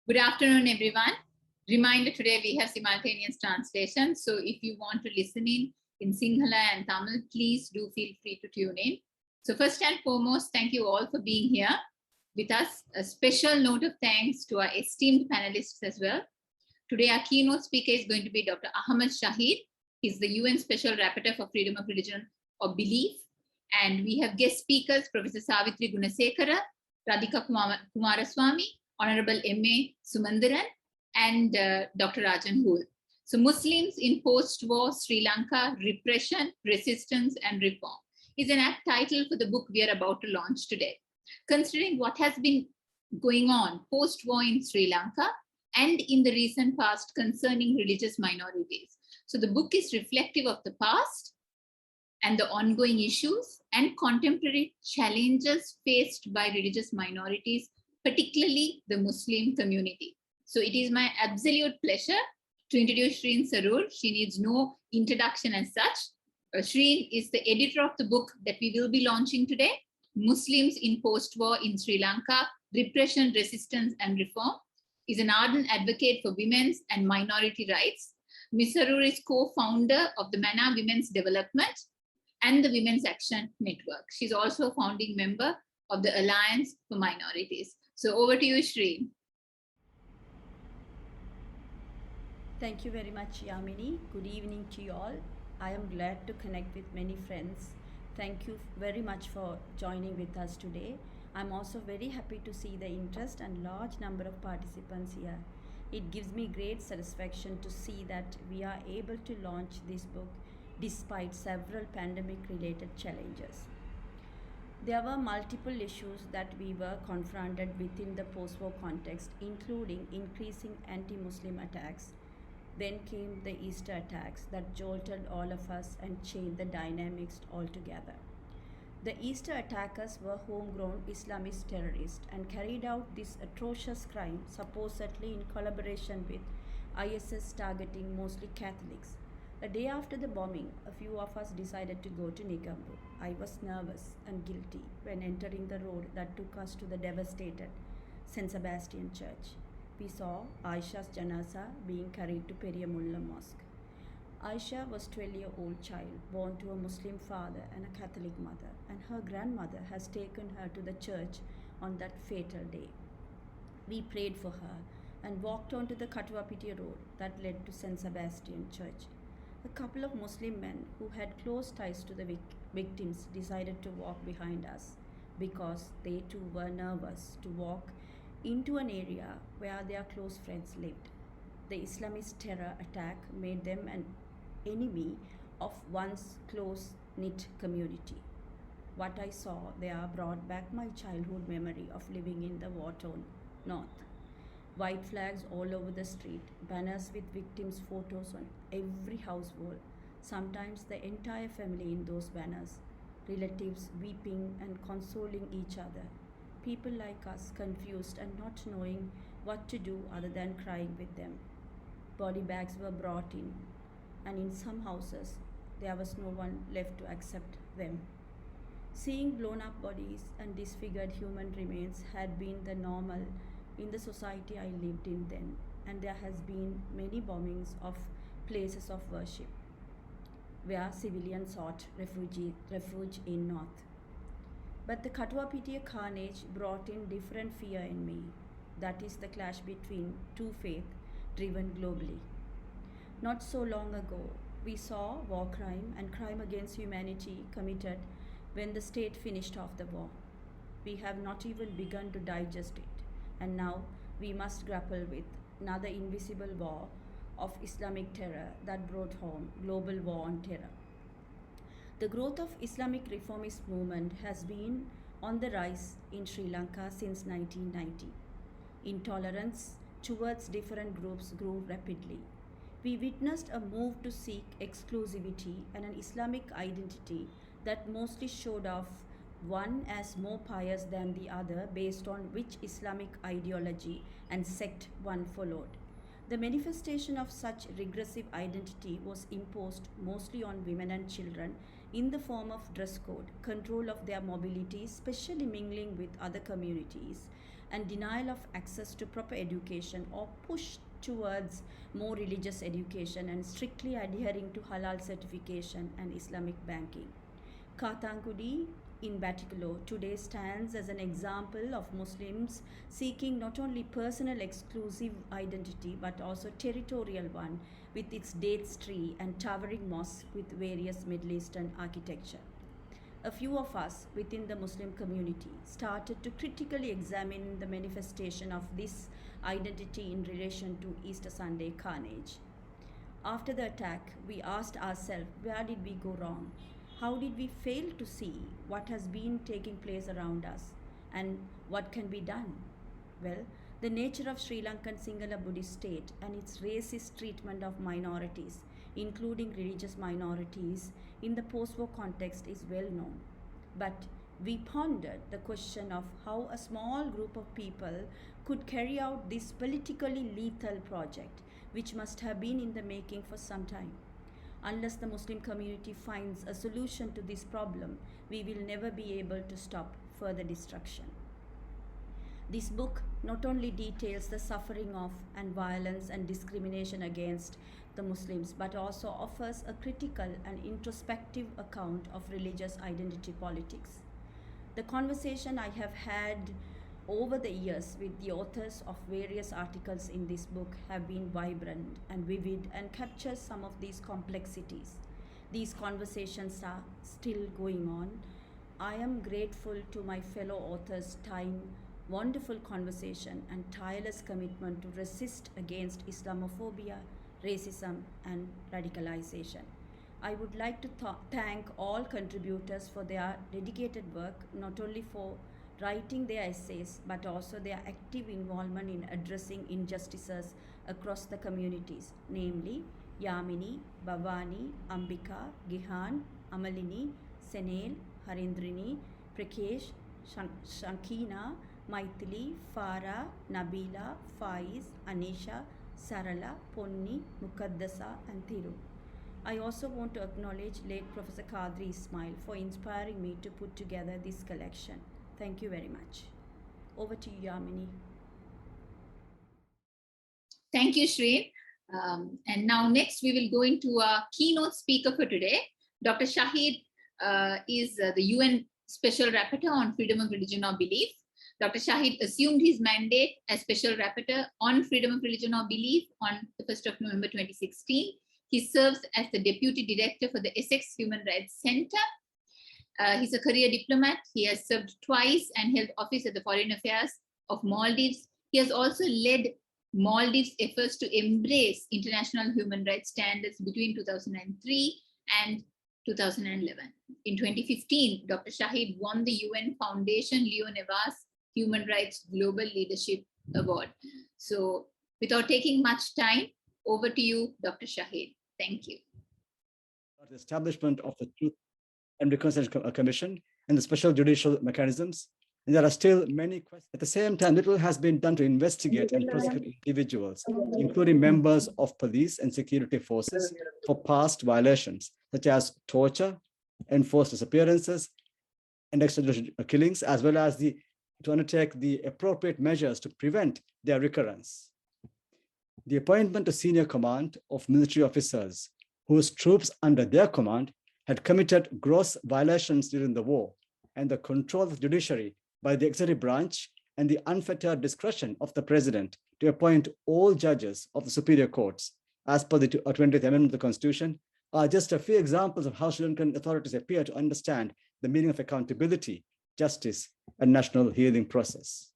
Good afternoon, everyone. Reminder, today we have simultaneous translation. So if you want to listen in Sinhala and Tamil, please do feel free to tune in. So first and foremost, thank you all for being here with us. A special note of thanks to our esteemed panelists as well. Today, our keynote speaker is going to be Dr. Ahmed Shahid. He's the UN Special Rapporteur for Freedom of Religion or Belief. And we have guest speakers, Professor Savitri Gunasekara, Radhika Kumaraswamy, Honorable M.A. Sumandaran, and Dr. Rajan Hool. So Muslims in post-war Sri Lanka, Repression, Resistance, and Reform is an apt title for the book we are about to launch today. Considering what has been going on post-war in Sri Lanka and in the recent past concerning religious minorities. So the book is reflective of the past and the ongoing issues and contemporary challenges faced by religious minorities, particularly the Muslim community. So it is my absolute pleasure to introduce Shreen Sarur. She needs no introduction as such. Shreen is the editor of the book that we will be launching today, Muslims in Post-War in Sri Lanka, Repression, Resistance and Reform, is an ardent advocate for women's and minority rights. Ms. Sarur is co-founder of the Mana Women's Development and the Women's Action Network. She's also a founding member of the Alliance for Minorities. So over to you, Shreen. Thank you very much, Yamini. Good evening to you all. I am glad to connect with many friends. Thank you very much for joining with us today. I'm also very happy to see the interest and large number of participants here. It gives me great satisfaction to see that we are able to launch this book despite several pandemic-related challenges. There were multiple issues that we were confronted within the post-war context, including increasing anti-Muslim attacks. Then came the Easter attacks that jolted all of us and changed the dynamics altogether. The Easter attackers were homegrown Islamist terrorists and carried out this atrocious crime supposedly in collaboration with ISIS targeting mostly Catholics. The day after the bombing, a few of us decided to go to Negombo. I was nervous and guilty when entering the road that took us to the devastated St. Sebastian Church. We saw Aisha's janaza being carried to Periyamulla Mosque. Aisha was a 12-year-old child born to a Muslim father and a Catholic mother, and her grandmother has taken her to the church on that fatal day. We prayed for her and walked onto the Katuapiti road that led to St. Sebastian Church. A couple of Muslim men who had close ties to the victims decided to walk behind us because they too were nervous to walk into an area where their close friends lived. The Islamist terror attack made them an enemy of one's close-knit community. What I saw there brought back my childhood memory of living in the war-torn north. White flags all over the street, banners with victims' photos on every house wall, sometimes the entire family in those banners, relatives weeping and consoling each other, people like us confused and not knowing what to do other than crying with them. Body bags were brought in, and in some houses there was no one left to accept them. Seeing blown up bodies and disfigured human remains had been the normal in the society I lived in then, and there has been many bombings of places of worship where civilians sought refuge in north. But the Katuapitiya carnage brought in different fear in me. That is the clash between two faiths driven globally. Not so long ago, we saw war crime and crime against humanity committed when the state finished off the war. We have not even begun to digest it, and now we must grapple with another invisible war of Islamic terror that brought home global war on terror. The growth of Islamic Reformist movement has been on the rise in Sri Lanka since 1990. Intolerance towards different groups grew rapidly. We witnessed a move to seek exclusivity and an Islamic identity that mostly showed off one as more pious than the other based on which Islamic ideology and sect one followed. The manifestation of such regressive identity was imposed mostly on women and children in the form of dress code, control of their mobility, especially mingling with other communities, and denial of access to proper education or push towards more religious education and strictly adhering to halal certification and Islamic banking. Katangudi in particular today stands as an example of Muslims seeking not only personal exclusive identity but also territorial one with its dates tree and towering mosque with various Middle Eastern architecture. A few of us within the Muslim community started to critically examine the manifestation of this identity in relation to Easter Sunday carnage. After the attack, we asked ourselves, where did we go wrong? How did we fail to see what has been taking place around us and what can be done? Well, the nature of Sri Lankan Sinhala Buddhist state and its racist treatment of minorities, including religious minorities, in the post-war context is well known. But we pondered the question of how a small group of people could carry out this politically lethal project, which must have been in the making for some time. Unless the Muslim community finds a solution to this problem, we will never be able to stop further destruction. This book not only details the suffering of and violence and discrimination against the Muslims, but also offers a critical and introspective account of religious identity politics. The conversation I have had over the years with the authors of various articles in this book have been vibrant and vivid and capture some of these complexities. These conversations are still going on. I am grateful to my fellow authors' time, wonderful conversation and tireless commitment to resist against Islamophobia, racism and radicalization. I would like to thank all contributors for their dedicated work, not only for writing their essays, but also their active involvement in addressing injustices across the communities, namely Yamini, Bhavani, Ambika, Gihan, Amalini, Senel, Harindrini, Prakesh, Shankina, Maithili, Farah, Nabila, Faiz, Anisha, Sarala, Ponni, Mukaddasa, and Thiru. I also want to acknowledge late Professor Kadri Ismail for inspiring me to put together this collection. Thank you very much. Over to you, Yamini. Thank you, Shreen. And now next we will go into our keynote speaker for today. Dr. Shahid is the UN Special Rapporteur on Freedom of Religion or Belief. Dr. Shahid assumed his mandate as Special Rapporteur on Freedom of Religion or Belief on the 1st of November 2016. He serves as the Deputy Director for the Essex Human Rights Center. He's a career diplomat. He has served twice and held office at the Foreign Affairs of Maldives. He has also led Maldives' efforts to embrace international human rights standards between 2003 and 2011. In 2015, Dr. Shahid won the UN Foundation Leo Nevas Human Rights Global Leadership Award. So without taking much time, over to you, Dr. Shahid. Thank you. The establishment of the Truth and Reconciliation Commission and the special judicial mechanisms. And there are still many questions. At the same time, little has been done to investigate and prosecute individuals, including members of police and security forces, for past violations, such as torture, enforced disappearances, and extrajudicial killings, as well as to undertake the appropriate measures to prevent their recurrence. The appointment to senior command of military officers whose troops under their command had committed gross violations during the war, and the control of the judiciary by the executive branch and the unfettered discretion of the president to appoint all judges of the superior courts, as per the 20th Amendment of the Constitution, are just a few examples of how Sri Lankan authorities appear to understand the meaning of accountability, justice, and national healing process.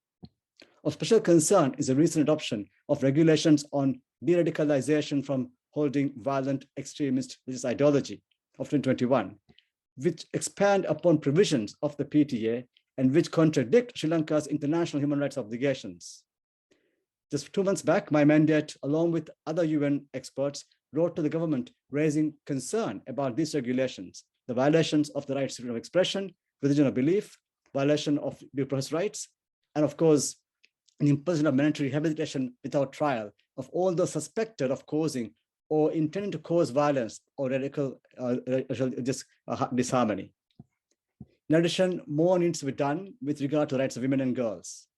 Of special concern is the recent adoption of regulations on de-radicalization from holding violent extremist religious ideology of 2021, which expand upon provisions of the PTA and which contradict Sri Lanka's international human rights obligations. Just 2 months back, my mandate, along with other UN experts, wrote to the government raising concern about these regulations, the violations of the rights to freedom of expression, religion or belief, violation of due process rights, and of course, an imposition of mandatory rehabilitation without trial of all those suspected of causing or intending to cause violence or radical disharmony. In addition, more needs to be done with regard to the rights of women and girls.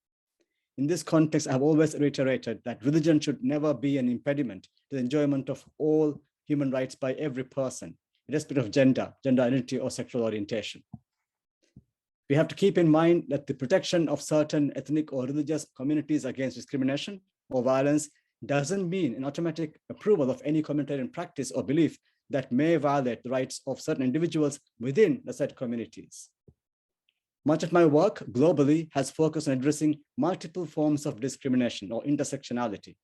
In this context, I have always reiterated that religion should never be an impediment to the enjoyment of all human rights by every person, irrespective of gender, gender identity, or sexual orientation. We have to keep in mind that the protection of certain ethnic or religious communities against discrimination or violence doesn't mean an automatic approval of any communitarian practice or belief that may violate the rights of certain individuals within the said communities. Much of my work globally has focused on addressing multiple forms of discrimination or intersectionality,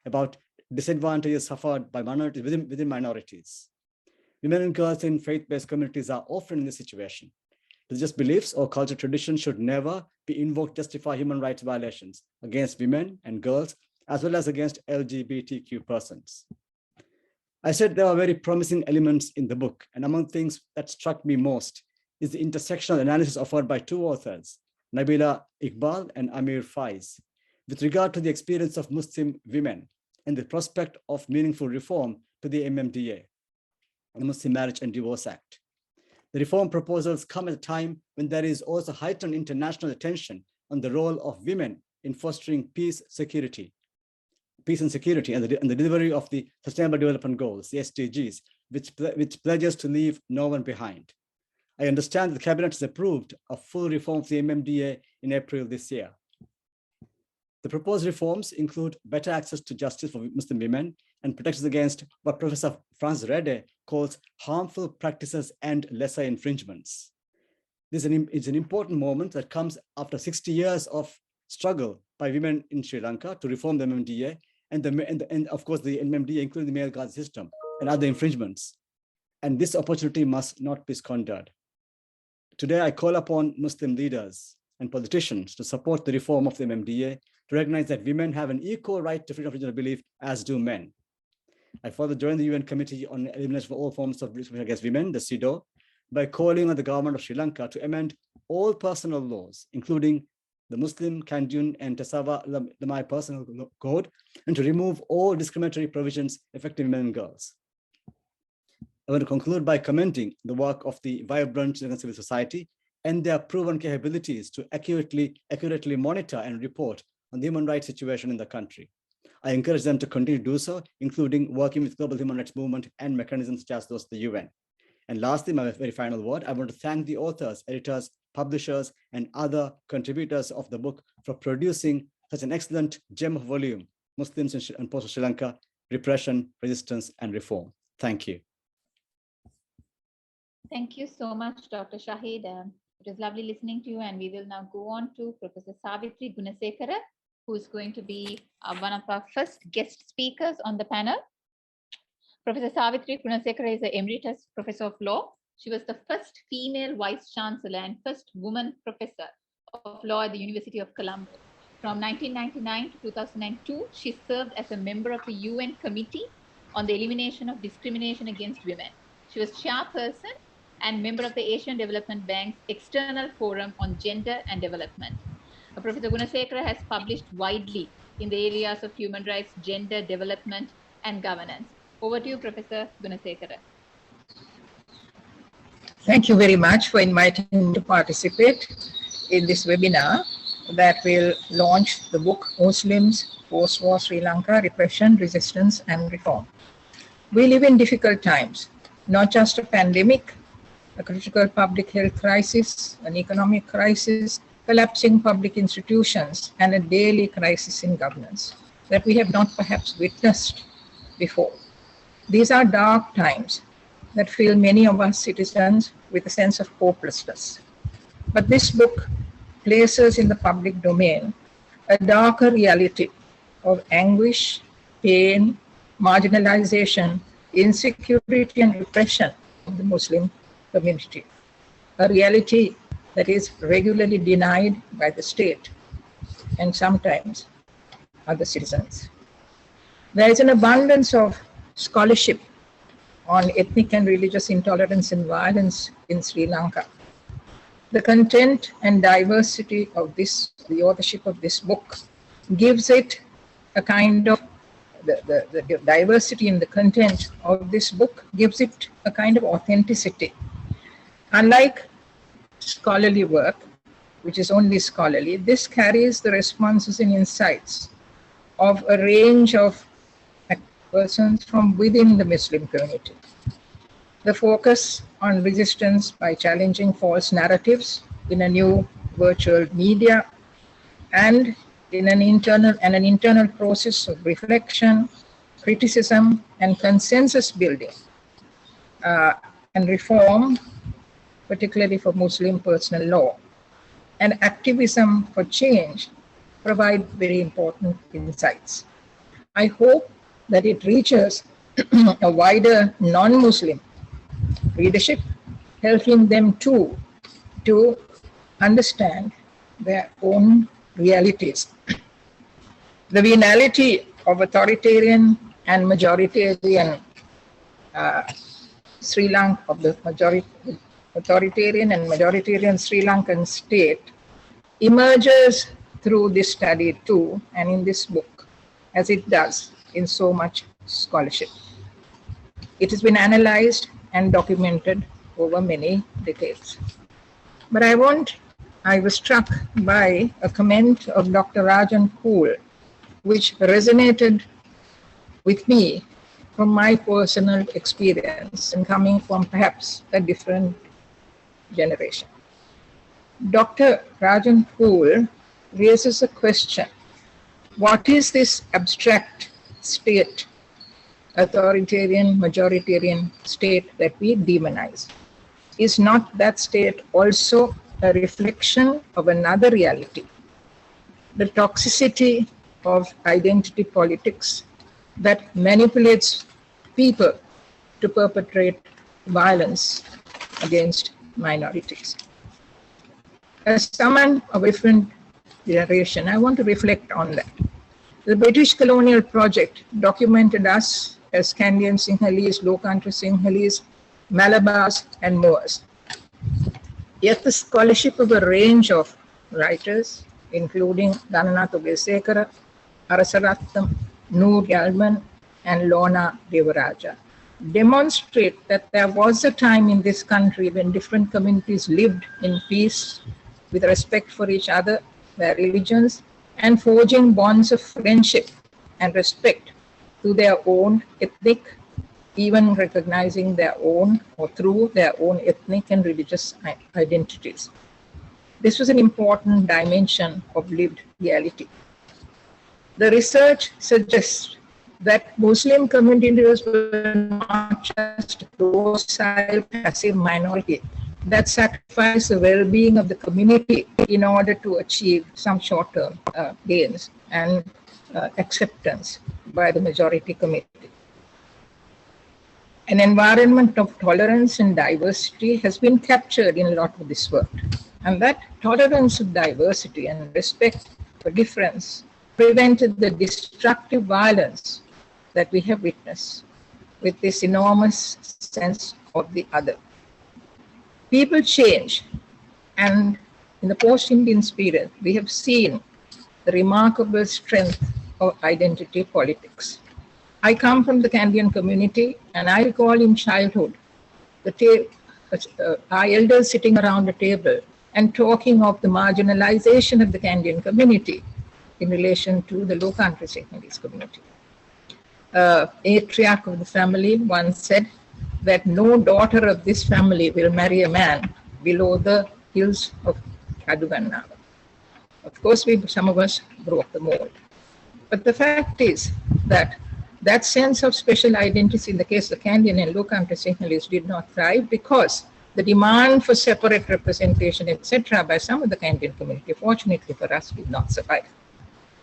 about disadvantages suffered by minorities within minorities. Women and girls in faith-based communities are often in this situation. Religious beliefs or cultural traditions should never be invoked to justify human rights violations against women and girls, as well as against LGBTQ persons. I said there are very promising elements in the book, and among things that struck me most is the intersectional analysis offered by two authors, Nabila Iqbal and Amir Faiz, with regard to the experience of Muslim women and the prospect of meaningful reform to the MMDA, the Muslim Marriage and Divorce Act. The reform proposals come at a time when there is also heightened international attention on the role of women in fostering peace and security, and the delivery of the Sustainable Development Goals, the SDGs, which pledges to leave no one behind. I understand that the Cabinet has approved a full reform of the MMDA in April this year. The proposed reforms include better access to justice for Muslim women and protections against what Professor Franz Rede calls harmful practices and lesser infringements. This is an important moment that comes after 60 years of struggle by women in Sri Lanka to reform the MMDA and of course the MMDA, including the male guard system and other infringements. And this opportunity must not be squandered. Today, I call upon Muslim leaders and politicians to support the reform of the MMDA, to recognize that women have an equal right to freedom of religion and belief, as do men. I further join the UN Committee on Elimination of All Forms of Discrimination Against Women, the CEDAW, by calling on the government of Sri Lanka to amend all personal laws, including the Muslim, Kandyan, and Tasawa Lamai Personal Code, and to remove all discriminatory provisions affecting women and girls. I want to conclude by commending the work of the vibrant civil society and their proven capabilities to accurately monitor and report on the human rights situation in the country. I encourage them to continue to do so, including working with global human rights movement and mechanisms such as those of the UN. And lastly, my very final word, I want to thank the authors, editors, publishers, and other contributors of the book for producing such an excellent gem of volume, Muslims in post-Sri Lanka, Repression, Resistance, and Reform. Thank you. Thank you so much, Dr. Shahid. It was lovely listening to you, and we will now go on to Professor Savitri Gunasekara, who is going to be one of our first guest speakers on the panel. Professor Savitri Gunasekara is an emeritus professor of law. She was the first female vice chancellor and first woman professor of law at the University of Colombo. From 1999 to 2002, she served as a member of the UN Committee on the Elimination of Discrimination Against Women. She was chairperson and member of the Asian Development Bank's External Forum on Gender and Development. Professor Gunasekara has published widely in the areas of human rights, gender, development, and governance. Over to you, Professor Gunasekara. Thank you very much for inviting me to participate in this webinar that will launch the book Muslims, Post-War Sri Lanka, Repression, Resistance, and Reform. We live in difficult times, not just a pandemic, a critical public health crisis, an economic crisis, collapsing public institutions, and a daily crisis in governance that we have not perhaps witnessed before. These are dark times that fill many of us citizens with a sense of hopelessness. But this book places in the public domain a darker reality of anguish, pain, marginalization, insecurity, and repression of the Muslim community, a reality that is regularly denied by the state and sometimes other citizens. There is an abundance of scholarship on ethnic and religious intolerance and violence in Sri Lanka. The content and diversity of this, the authorship of this book, gives it a kind of, the diversity in the content of this book gives it a kind of authenticity. Unlike scholarly work, which is only scholarly, this carries the responses and insights of a range of persons from within the Muslim community. The focus on resistance by challenging false narratives in a new virtual media and in an internal process of reflection, criticism, and consensus building and reform, particularly for Muslim personal law, and activism for change provide very important insights. I hope that it reaches a wider non-Muslim readership, helping them too to understand their own realities. The venality of authoritarian and majoritarian Sri Lanka, of the authoritarian and majoritarian Sri Lankan state emerges through this study too, and in this book, as it does in so much scholarship. It has been analyzed and documented over many decades. But I was struck by a comment of Dr. Rajan Kool, which resonated with me from my personal experience and coming from perhaps a different generation. Dr. Rajan Kool raises a question: what is this abstract state, authoritarian, majoritarian state that we demonize? Is not that state also a reflection of another reality? The toxicity of identity politics that manipulates people to perpetrate violence against minorities. As someone of a different generation, I want to reflect on that. The British colonial project documented us as Kandyan Sinhalese, Low Country Sinhalese, Malabars, and Moors. Yet the scholarship of a range of writers, including Dananath Sacra, Arasarattam, Noor Yalman, and Lorna Devaraja, demonstrate that there was a time in this country when different communities lived in peace with respect for each other, their religions, and forging bonds of friendship and respect to their own ethnic, even recognizing their own or through their own ethnic and religious identities. This was an important dimension of lived reality. The research suggests that Muslim communities were not just a docile, passive minority that sacrificed the well-being of the community in order to achieve some short-term gains and acceptance by the majority community. An environment of tolerance and diversity has been captured in a lot of this work. And that tolerance of diversity and respect for difference prevented the destructive violence that we have witnessed with this enormous sense of the other. People change, and in the post-Indian period, we have seen the remarkable strength of identity politics. I come from the Kandyan community, and I recall in childhood our elders sitting around a table and talking of the marginalization of the Kandyan community in relation to the Low Country Sinhalese community. Matriarch of the family once said that no daughter of this family will marry a man below the hills of Kadugannawa. Of course, some of us broke the mold. But the fact is that that sense of special identity in the case of Kandyan and Low Country Sinhalese did not thrive because the demand for separate representation, etc., by some of the Kandyan community, fortunately for us, did not survive.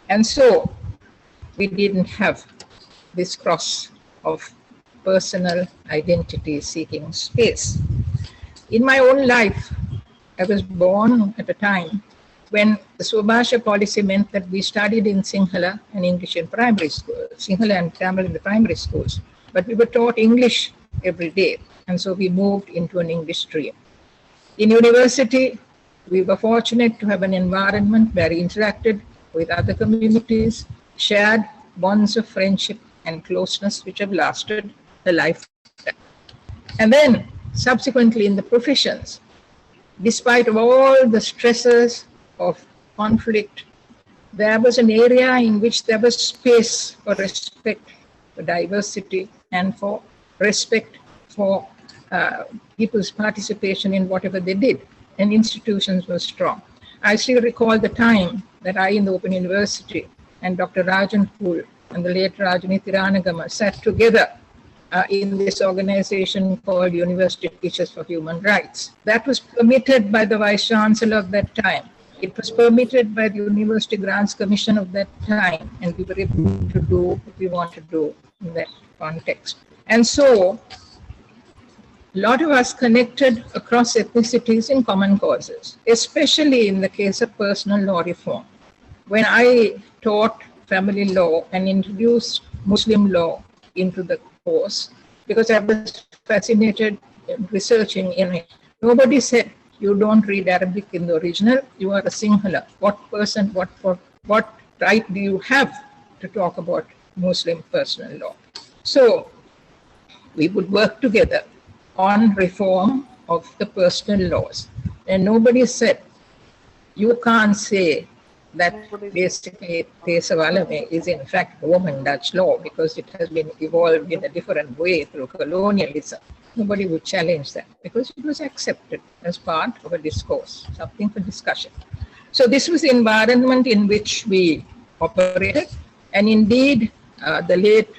And so we didn't have this cross of personal identity seeking space. In my own life, I was born at a time when the Swabhasha policy meant that we studied in Sinhala and English in primary school, Sinhala and Tamil in the primary schools, but we were taught English every day, and so we moved into an English stream. In university, we were fortunate to have an environment where we interacted with other communities, shared bonds of friendship and closeness which have lasted a lifetime. And then subsequently in the professions, despite of all the stresses of conflict, there was an area in which there was space for respect for diversity and for respect for people's participation in whatever they did, and institutions were strong. I still recall the time that I in the Open University and Dr. Rajan Pool and the late Rajani Thiranagama sat together in this organization called University Teachers for Human Rights. That was permitted by the Vice Chancellor of that time. It was permitted by the University Grants Commission of that time, and we were able to do what we want to do in that context. And so, a lot of us connected across ethnicities in common causes, especially in the case of personal law reform. When I taught family law and introduced Muslim law into the course, because I was fascinated in researching in it, nobody said, you don't read Arabic in the original, you are a Sinhala. What right do you have to talk about Muslim personal law? So we would work together on reform of the personal laws. And nobody said, you can't say that basically Pesa Valame is in fact Roman Dutch law because it has been evolved in a different way through colonialism. Nobody would challenge that because it was accepted as part of a discourse, something for discussion. So this was the environment in which we operated. And indeed, the late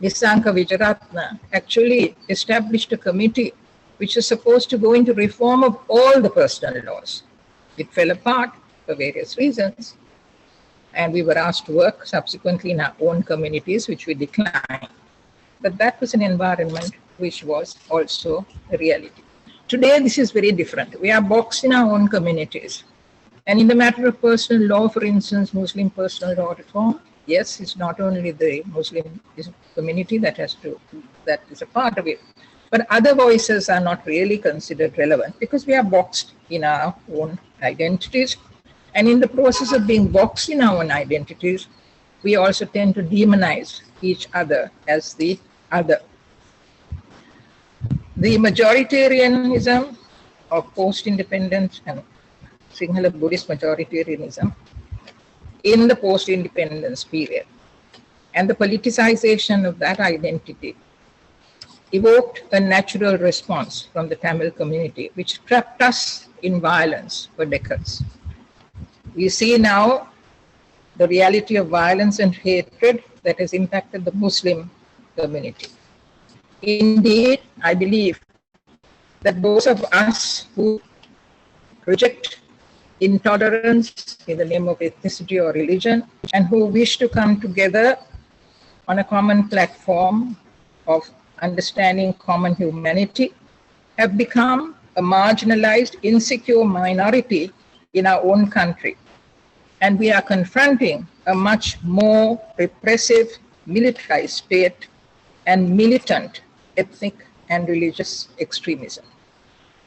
Nisanka Vijayaratna actually established a committee which was supposed to go into reform of all the personal laws. It fell apart for various reasons, and we were asked to work subsequently in our own communities, which we declined. But that was an environment which was also a reality. Today, this is very different. We are boxed in our own communities. And in the matter of personal law, for instance, Muslim personal law reform, yes, it's not only the Muslim community that is a part of it, but other voices are not really considered relevant because we are boxed in our own identities. And in the process of being boxed in our own identities, we also tend to demonize each other as the other. The majoritarianism of post-independence and Sinhala Buddhist majoritarianism in the post-independence period and the politicization of that identity evoked a natural response from the Tamil community, which trapped us in violence for decades. We see now the reality of violence and hatred that has impacted the Muslim community. Indeed, I believe that those of us who reject intolerance in the name of ethnicity or religion and who wish to come together on a common platform of understanding common humanity have become a marginalized, insecure minority in our own country. And we are confronting a much more repressive, militarized state and militant ethnic and religious extremism.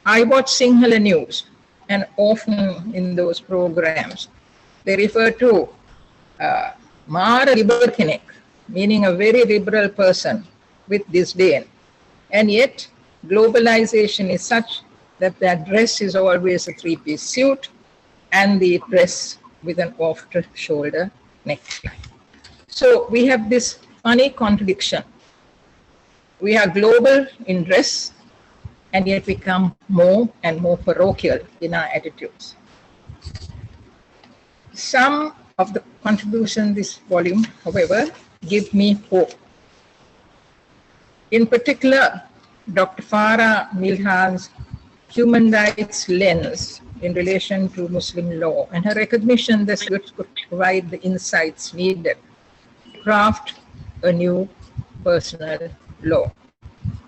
I watch Sinhala news, and often in those programs, they refer to Mara Liberkenek, meaning a very liberal person, with disdain. And yet, globalization is such that their dress is always a three-piece suit and the dress with an off-the-shoulder neckline. So we have this funny contradiction. We are global in dress and yet become more and more parochial in our attitudes. Some of the contributions in this volume, however, give me hope. In particular, Dr. Farah Milhan's human rights lens in relation to Muslim law and her recognition that it could provide the insights needed to craft a new personal law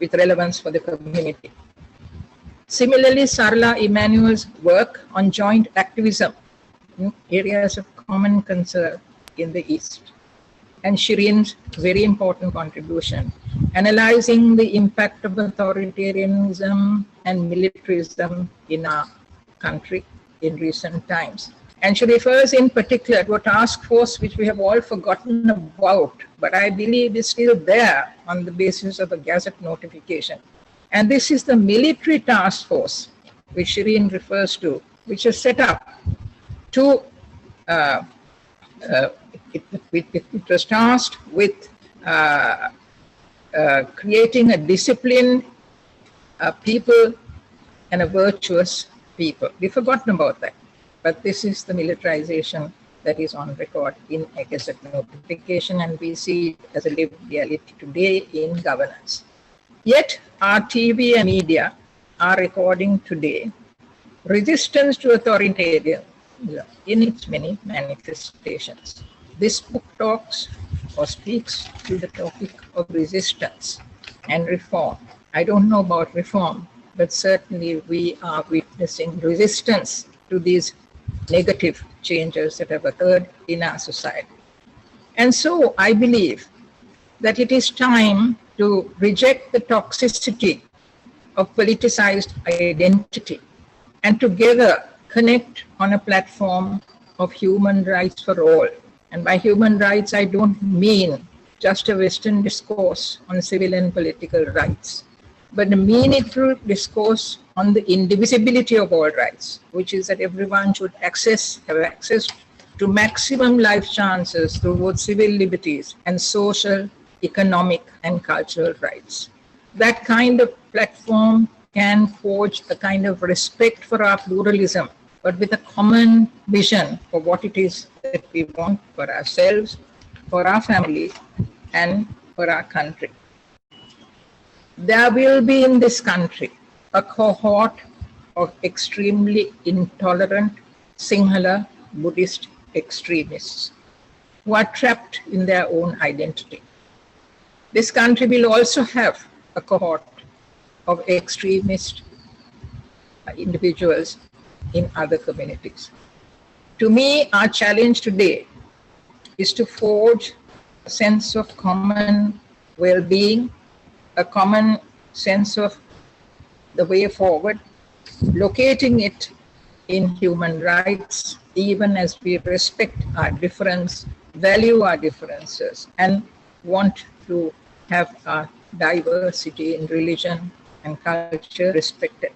with relevance for the community. Similarly, Sarla Emmanuel's work on joint activism in areas of common concern in the East, and Shireen's very important contribution, analyzing the impact of authoritarianism and militarism in our country in recent times. And she refers in particular to a task force which we have all forgotten about, but I believe is still there on the basis of a Gazette notification. And this is the military task force which Shireen refers to, which is set up to, it was tasked with creating a disciplined people and a virtuous people. We've forgotten about that. But this is the militarization that is on record in a Gazette notification, and we see it as a lived reality today in governance. Yet our TV and media are recording today resistance to authoritarianism in its many manifestations. This book talks or speaks to the topic of resistance and reform. I don't know about reform, but certainly we are witnessing resistance to these negative changes that have occurred in our society. And so I believe that it is time to reject the toxicity of politicized identity and together connect on a platform of human rights for all. And by human rights, I don't mean just a Western discourse on civil and political rights, but a meaningful discourse on the indivisibility of all rights, which is that everyone should have access to maximum life chances through both civil liberties and social, economic, and cultural rights. That kind of platform can forge a kind of respect for our pluralism, but with a common vision for what it is that we want for ourselves, for our family, and for our country. There will be in this country a cohort of extremely intolerant Sinhala Buddhist extremists who are trapped in their own identity. This country will also have a cohort of extremist individuals in other communities. To me, our challenge today is to forge a sense of common well-being, a common sense of the way forward, locating it in human rights, even as we respect our difference, value our differences, and want to have our diversity in religion and culture respected.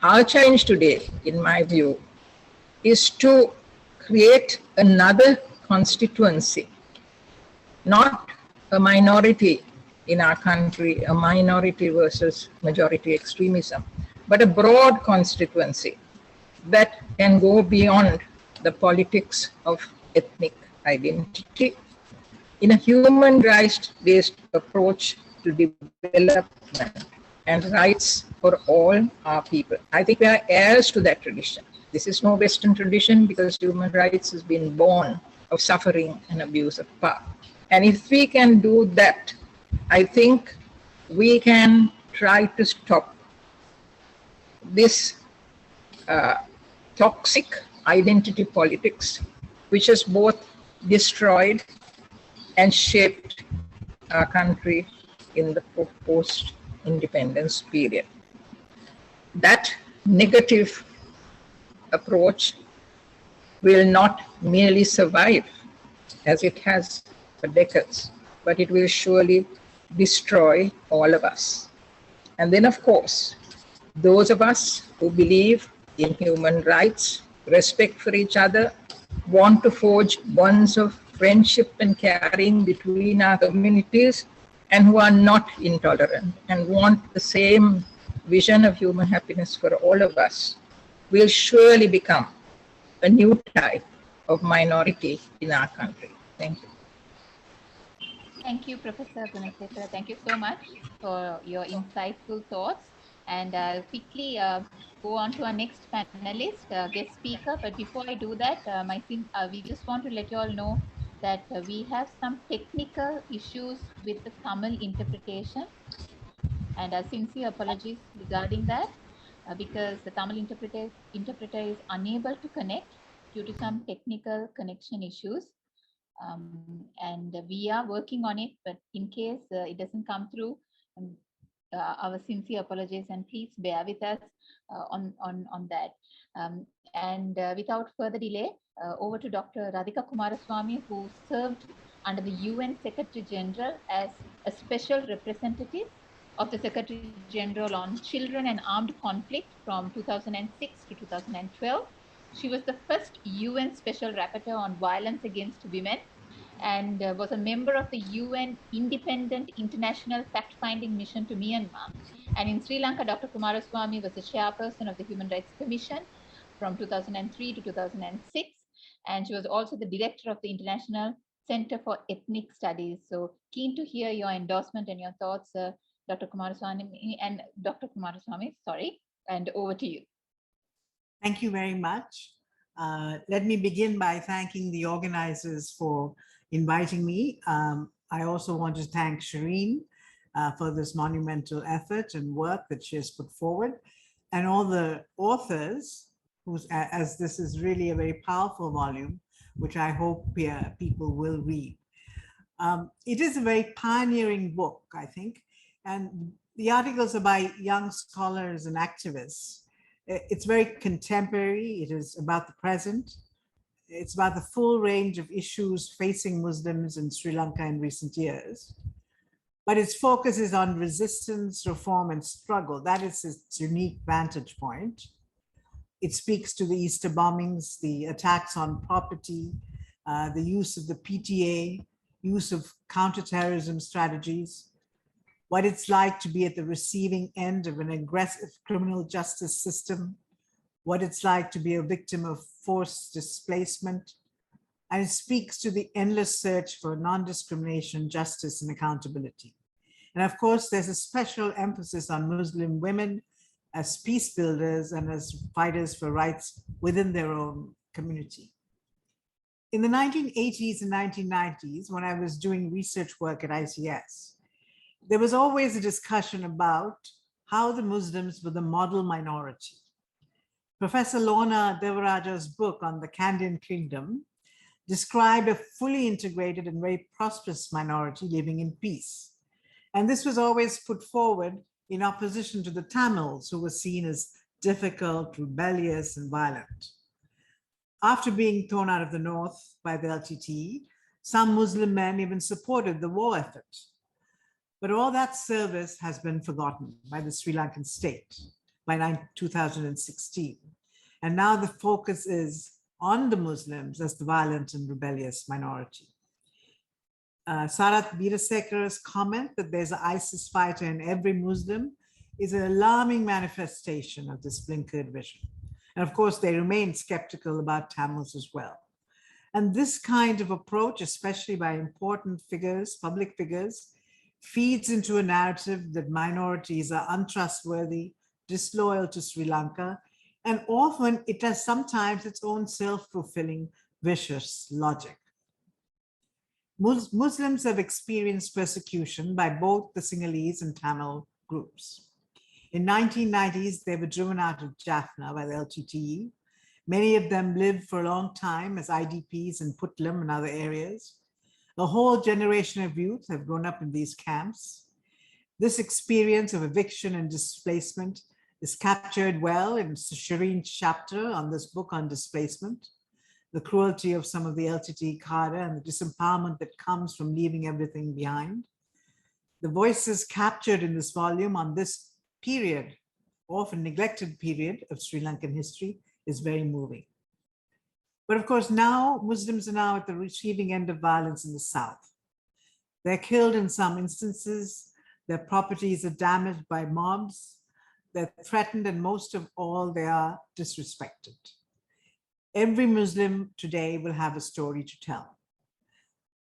Our challenge today, in my view, is to create another constituency, not a minority in our country, a minority versus majority extremism, but a broad constituency that can go beyond the politics of ethnic identity in a human rights-based approach to development and rights for all our people. I think we are heirs to that tradition. This is no Western tradition because human rights has been born of suffering and abuse of power. And if we can do that, I think we can try to stop this toxic identity politics, which has both destroyed and shaped our country in the post-independence period. That negative approach will not merely survive, as it has for decades, but it will surely destroy all of us. And then, of course, those of us who believe in human rights, respect for each other, want to forge bonds of friendship and caring between our communities, and who are not intolerant and want the same vision of human happiness for all of us, will surely become a new type of minority in our country. Thank you. Thank you, Professor Gunasekara. Thank you so much for your insightful thoughts. And I'll quickly go on to our next panelist, guest speaker. But before I do that, we just want to let you all know that we have some technical issues with the Tamil interpretation. And sincere apologies regarding that, because the Tamil interpreter is unable to connect due to some technical connection issues. And we are working on it, but in case it doesn't come through, our sincere apologies, and please bear with us on that. And without further delay, over to Dr. Radhika Kumaraswamy, who served under the UN Secretary General as a special representative of the Secretary General on Children and Armed Conflict from 2006 to 2012. She was the first UN Special Rapporteur on Violence Against Women and was a member of the UN Independent International Fact-Finding Mission to Myanmar. And in Sri Lanka, Dr. Kumaraswamy was the chairperson of the Human Rights Commission from 2003 to 2006. And she was also the director of the International Center for Ethnic Studies. So keen to hear your endorsement and your thoughts, Dr. Kumaraswamy, and over to you. Thank you very much. Let me begin by thanking the organizers for inviting me. I also want to thank Shireen for this monumental effort and work that she has put forward, and all the authors, as this is really a very powerful volume, which I hope people will read. It is a very pioneering book, I think, and the articles are by young scholars and activists. It's very contemporary. It is about the present. It's about the full range of issues facing Muslims in Sri Lanka in recent years. But its focus is on resistance, reform, and struggle. That is its unique vantage point. It speaks to the Easter bombings, the attacks on property, the use of the PTA, use of counterterrorism strategies, what it's like to be at the receiving end of an aggressive criminal justice system, what it's like to be a victim of forced displacement. And it speaks to the endless search for non-discrimination, justice, and accountability. And of course, there's a special emphasis on Muslim women as peace builders and as fighters for rights within their own community. In the 1980s and 1990s, when I was doing research work at ICS, there was always a discussion about how the Muslims were the model minority. Professor Lorna Devaraja's book on the Kandyan Kingdom described a fully integrated and very prosperous minority living in peace. And this was always put forward in opposition to the Tamils, who were seen as difficult, rebellious, and violent. After being thrown out of the north by the LTTE, some Muslim men even supported the war effort. But all that service has been forgotten by the Sri Lankan state by 2016. And now the focus is on the Muslims as the violent and rebellious minority. Sarat Birasekar's comment that there's an ISIS fighter in every Muslim is an alarming manifestation of this blinkered vision. And of course, they remain skeptical about Tamils as well. And this kind of approach, especially by important figures, public figures, feeds into a narrative that minorities are untrustworthy, disloyal to Sri Lanka, and often it has sometimes its own self-fulfilling vicious logic. Muslims have experienced persecution by both the Sinhalese and Tamil groups. In 1990s, they were driven out of Jaffna by the LTTE. Many of them lived for a long time as IDPs in Putlam and other areas. A whole generation of youth have grown up in these camps. This experience of eviction and displacement is captured well in Shireen's chapter on this book on displacement, the cruelty of some of the LTTE cadre and the disempowerment that comes from leaving everything behind. The voices captured in this volume on this period, often neglected period of Sri Lankan history, is very moving. But of course, now Muslims are now at the receiving end of violence in the south. They're killed in some instances, their properties are damaged by mobs, they're threatened, and most of all, they are disrespected. Every Muslim today will have a story to tell.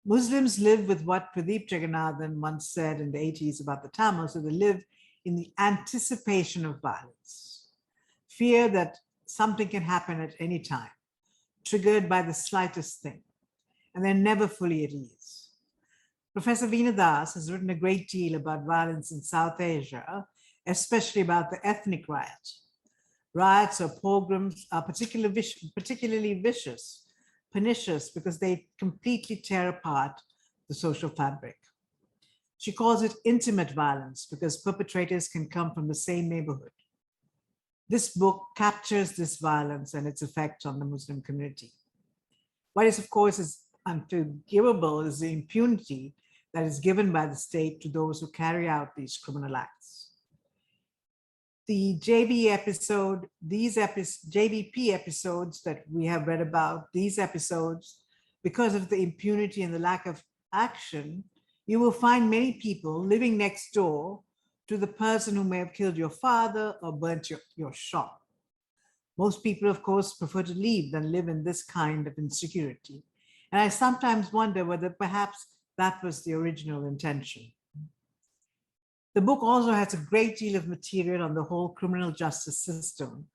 Muslims live with what Pradeep Jagannathan once said in the 80s about the Tamils, so they live in the anticipation of violence, fear that something can happen at any time, triggered by the slightest thing, and they're never fully at ease. Professor Veena Das has written a great deal about violence in South Asia, especially about the ethnic riot. Riots or pogroms are particularly vicious, pernicious, because they completely tear apart the social fabric. She calls it intimate violence because perpetrators can come from the same neighborhood. This book captures this violence and its effect on the Muslim community. What is, of course, is unforgivable is the impunity that is given by the state to those who carry out these criminal acts. The JVP episodes that we have read about, these episodes, because of the impunity and the lack of action, you will find many people living next door to the person who may have killed your father or burnt your shop. Most people, of course, prefer to leave than live in this kind of insecurity. And I sometimes wonder whether perhaps that was the original intention. The book also has a great deal of material on the whole criminal justice system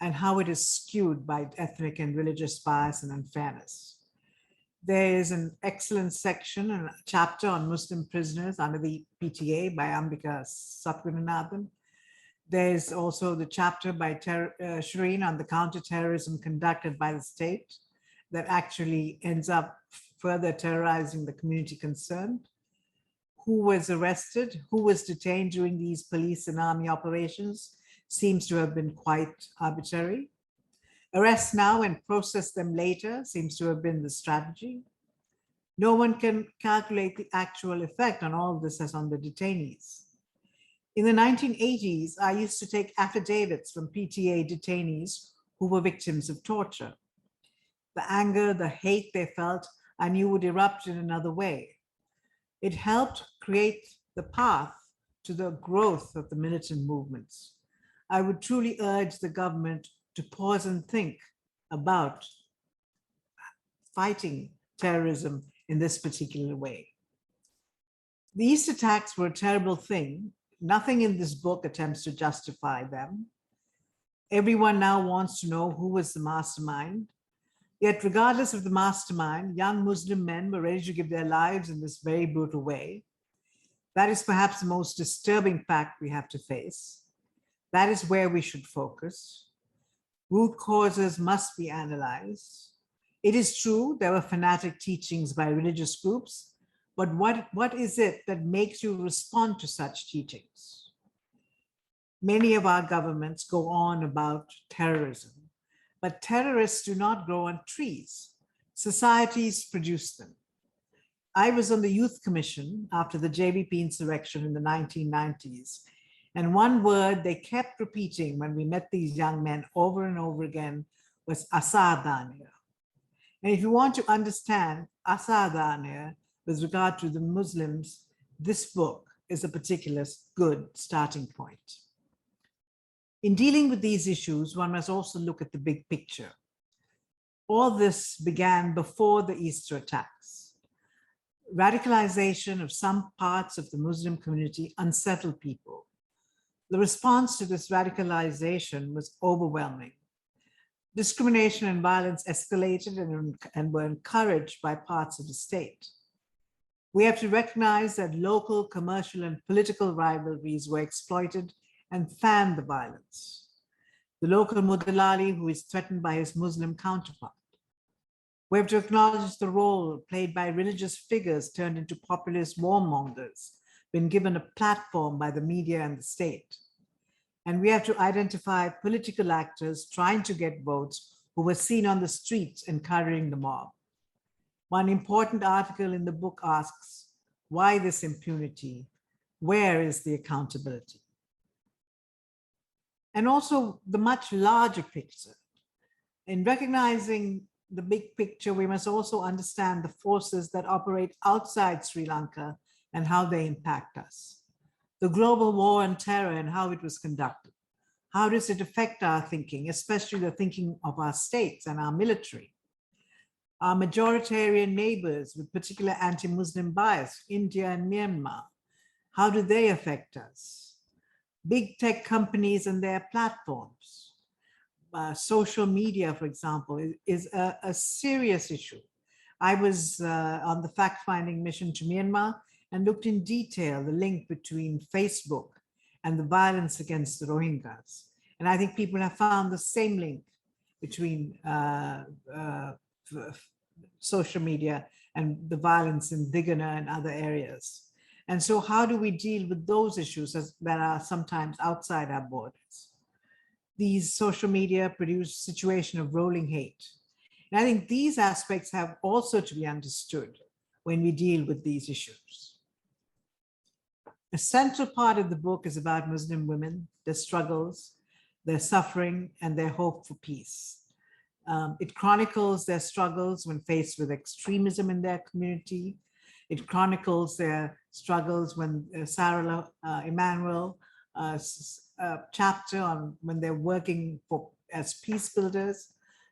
and how it is skewed by ethnic and religious bias and unfairness. There is an excellent section and a chapter on Muslim prisoners under the PTA by Ambika Satyanathan. There's also the chapter by Shireen on the counterterrorism conducted by the state that actually ends up further terrorizing the community concerned. Who was arrested, who was detained during these police and army operations seems to have been quite arbitrary. Arrest now and process them later seems to have been the strategy. No one can calculate the actual effect on all this as on the detainees. In the 1980s, I used to take affidavits from PTA detainees who were victims of torture. The anger, the hate they felt, I knew would erupt in another way. It helped create the path to the growth of the militant movements. I would truly urge the government to pause and think about fighting terrorism in this particular way. These attacks were a terrible thing. Nothing in this book attempts to justify them. Everyone now wants to know who was the mastermind. Yet regardless of the mastermind, young Muslim men were ready to give their lives in this very brutal way. That is perhaps the most disturbing fact we have to face. That is where we should focus. Root causes must be analyzed. It is true there were fanatic teachings by religious groups, but what is it that makes you respond to such teachings? Many of our governments go on about terrorism, but terrorists do not grow on trees. Societies produce them. I was on the Youth Commission after the JVP insurrection in the 1990s, and one word they kept repeating when we met these young men over and over again was asadania. And if you want to understand asadania with regard to the Muslims, this book is a particular good starting point. In dealing with these issues, one must also look at the big picture. All this began before the Easter attacks. Radicalization of some parts of the Muslim community unsettled people. The response to this radicalization was overwhelming. Discrimination and violence escalated and were encouraged by parts of the state. We have to recognize that local, commercial, and political rivalries were exploited and fanned the violence. The local Mudalali who is threatened by his Muslim counterpart. We have to acknowledge the role played by religious figures turned into populist warmongers, been given a platform by the media and the state. And we have to identify political actors trying to get votes who were seen on the streets encouraging the mob. One important article in the book asks, why this impunity? Where is the accountability? And also the much larger picture. In recognizing the big picture, we must also understand the forces that operate outside Sri Lanka and how they impact us. The global war on terror and how it was conducted. How does it affect our thinking, especially the thinking of our states and our military? Our majoritarian neighbors with particular anti-Muslim bias, India and Myanmar, how do they affect us? Big tech companies and their platforms. Social media, for example, is a serious issue. I was on the fact-finding mission to Myanmar and looked in detail the link between Facebook and the violence against the Rohingyas. And I think people have found the same link between social media and the violence in Digana and other areas. And so how do we deal with those issues that are sometimes outside our borders? These social media produce a situation of rolling hate. And I think these aspects have also to be understood when we deal with these issues. A central part of the book is about Muslim women, their struggles, their suffering, and their hope for peace. It chronicles their struggles when faced with extremism in their community. It chronicles their struggles when Sarah Emanuel chapter on when they're working as peace builders.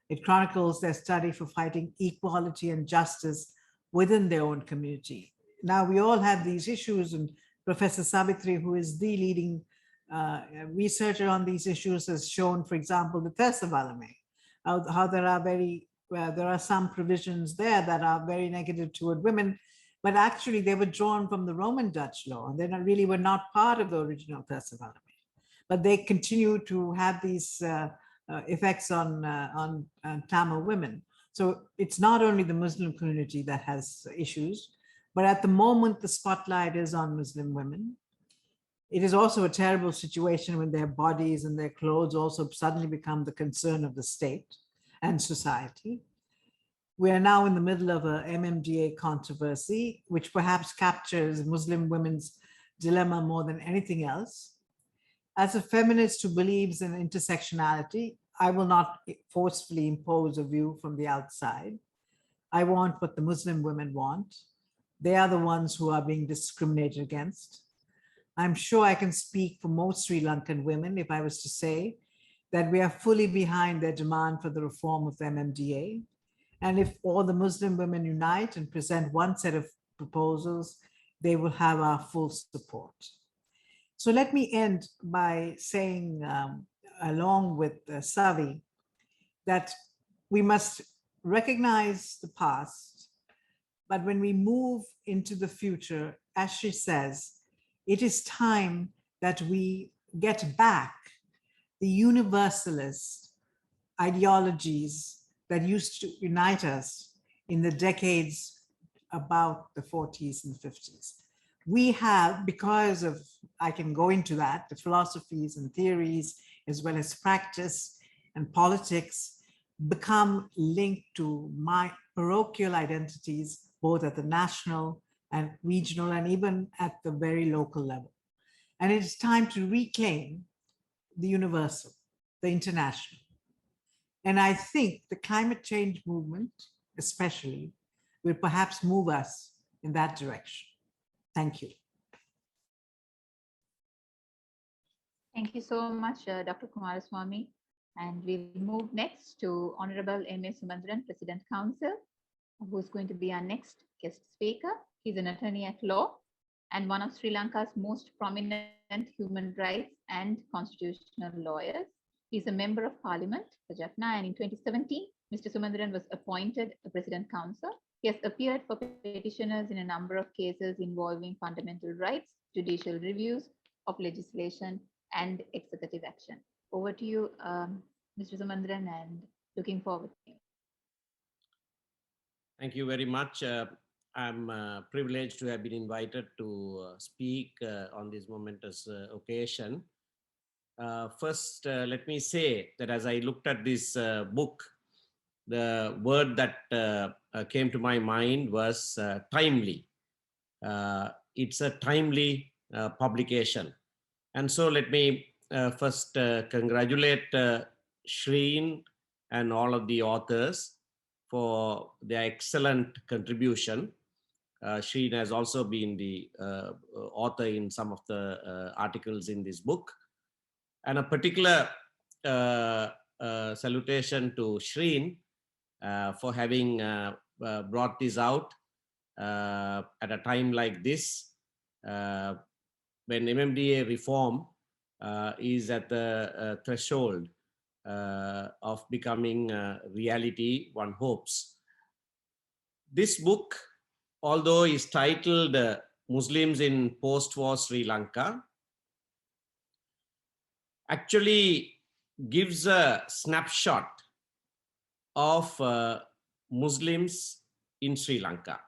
It chronicles their study for fighting equality and justice within their own community. Now we all have these issues, and Professor Savitri, who is the leading researcher on these issues, has shown, for example, the Tersavalame, how there are some provisions there that are very negative toward women, but actually they were drawn from the Roman Dutch law, and they really were not part of the original Tersavalame. But they continue to have these effects on Tamil women. So it's not only the Muslim community that has issues, but at the moment, the spotlight is on Muslim women. It is also a terrible situation when their bodies and their clothes also suddenly become the concern of the state and society. We are now in the middle of a MMDA controversy, which perhaps captures Muslim women's dilemma more than anything else. As a feminist who believes in intersectionality, I will not forcefully impose a view from the outside. I want what the Muslim women want. They are the ones who are being discriminated against. I'm sure I can speak for most Sri Lankan women if I was to say that we are fully behind their demand for the reform of the MMDA. And if all the Muslim women unite and present one set of proposals, they will have our full support. So let me end by saying, along with Savi, that we must recognize the past, but when we move into the future, as she says, it is time that we get back the universalist ideologies that used to unite us in the decades about the 40s and 50s. We have, because of, I can go into that, the philosophies and theories, as well as practice and politics, become linked to my parochial identities, both at the national and regional and even at the very local level. And it is time to reclaim the universal, the international. And I think the climate change movement, especially, will perhaps move us in that direction. Thank you. Thank you so much, Dr. Kumaraswamy. And we'll move next to Honorable M.A. Sumandran, President Council, who's going to be our next guest speaker. He's an attorney at law and one of Sri Lanka's most prominent human rights and constitutional lawyers. He's a member of Parliament for Jaffna, and in 2017, Mr. Sumandran was appointed a President Counsel. He has appeared for petitioners in a number of cases involving fundamental rights, judicial reviews of legislation, and executive action. Over to you, Mr. Sumandran, and looking forward to you. Thank you very much. I'm privileged to have been invited to speak on this momentous occasion. First, let me say that as I looked at this book, the word that came to my mind was timely. It's a timely publication. And so let me first congratulate Shreen and all of the authors for their excellent contribution. Shreen has also been the author in some of the articles in this book. And a particular salutation to Shreen for having brought this out at a time like this, when MMDA reform is at the threshold of becoming reality, one hopes. This book, although is titled Muslims in Post-War Sri Lanka, actually gives a snapshot of Muslims in Sri Lanka.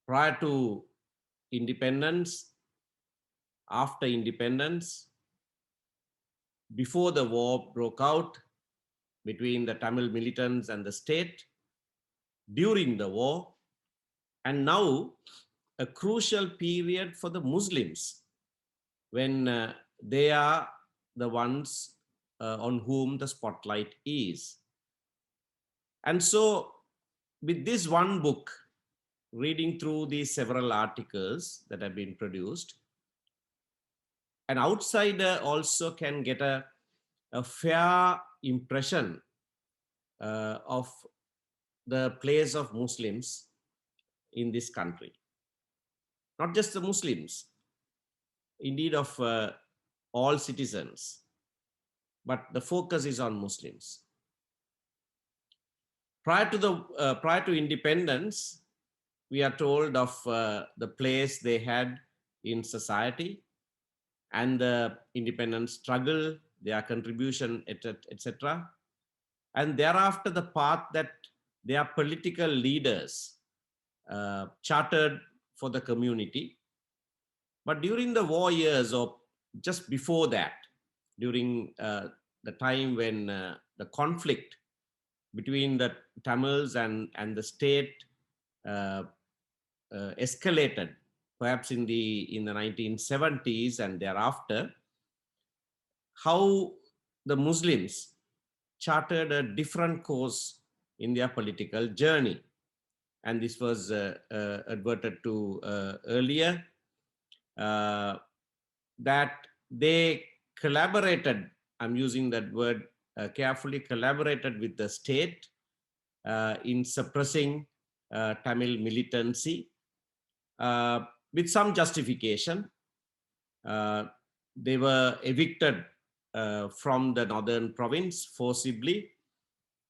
Prior to independence, after independence, before the war broke out between the Tamil militants and the state, during the war, and now a crucial period for the Muslims when they are the ones on whom the spotlight is. And so with this one book, reading through these several articles that have been produced, an outsider also can get a fair impression of the place of Muslims in this country. Not just the Muslims, indeed of all citizens, but the focus is on Muslims. Prior to independence, we are told of the place they had in society and the independence struggle, their contribution, etc. And thereafter, the path that their political leaders chartered for the community. But during the war years, or just before that, during the time when the conflict between the Tamils and the state escalated, perhaps in the 1970s and thereafter, how the Muslims chartered a different course in their political journey. And this was adverted to earlier, that they collaborated, I'm using that word carefully, collaborated with the state in suppressing Tamil militancy with some justification. They were evicted from the northern province forcibly.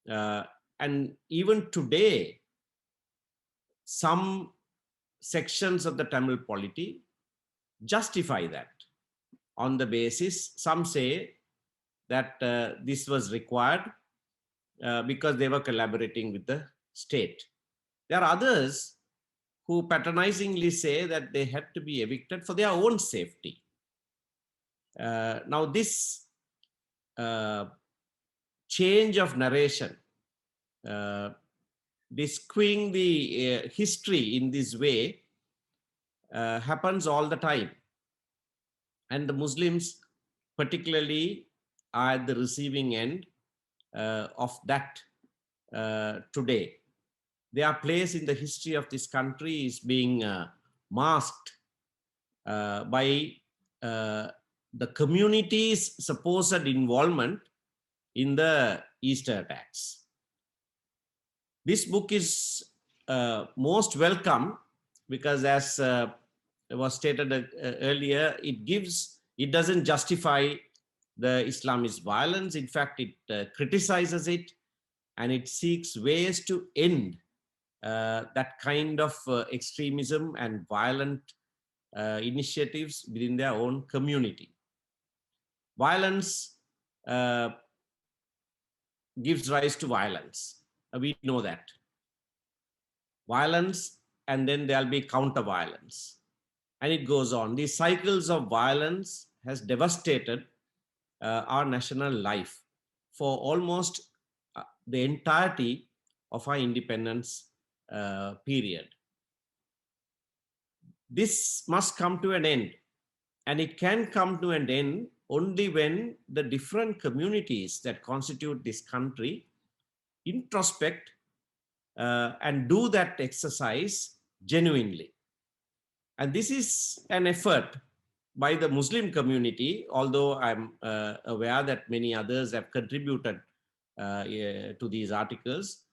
And even today, some sections of the Tamil polity justify that on the basis, some say that this was required because they were collaborating with the state. There are others who patronizingly say that they had to be evicted for their own safety. Now this change of narration, this skewing the history in this way happens all the time. And the Muslims particularly are at the receiving end of that today. Their place in the history of this country is being masked by the community's supposed involvement in the Easter attacks. This book is most welcome because, as was stated earlier, it doesn't justify the Islamist violence. In fact, it criticizes it, and it seeks ways to end that kind of extremism and violent initiatives within their own community. Violence gives rise to violence. We know that. Violence, and then there'll be counter-violence. And it goes on. These cycles of violence has devastated our national life for almost the entirety of our independence period. This must come to an end, and it can come to an end only when the different communities that constitute this country introspect and do that exercise genuinely. And this is an effort by the Muslim community, although I'm aware that many others have contributed to these articles,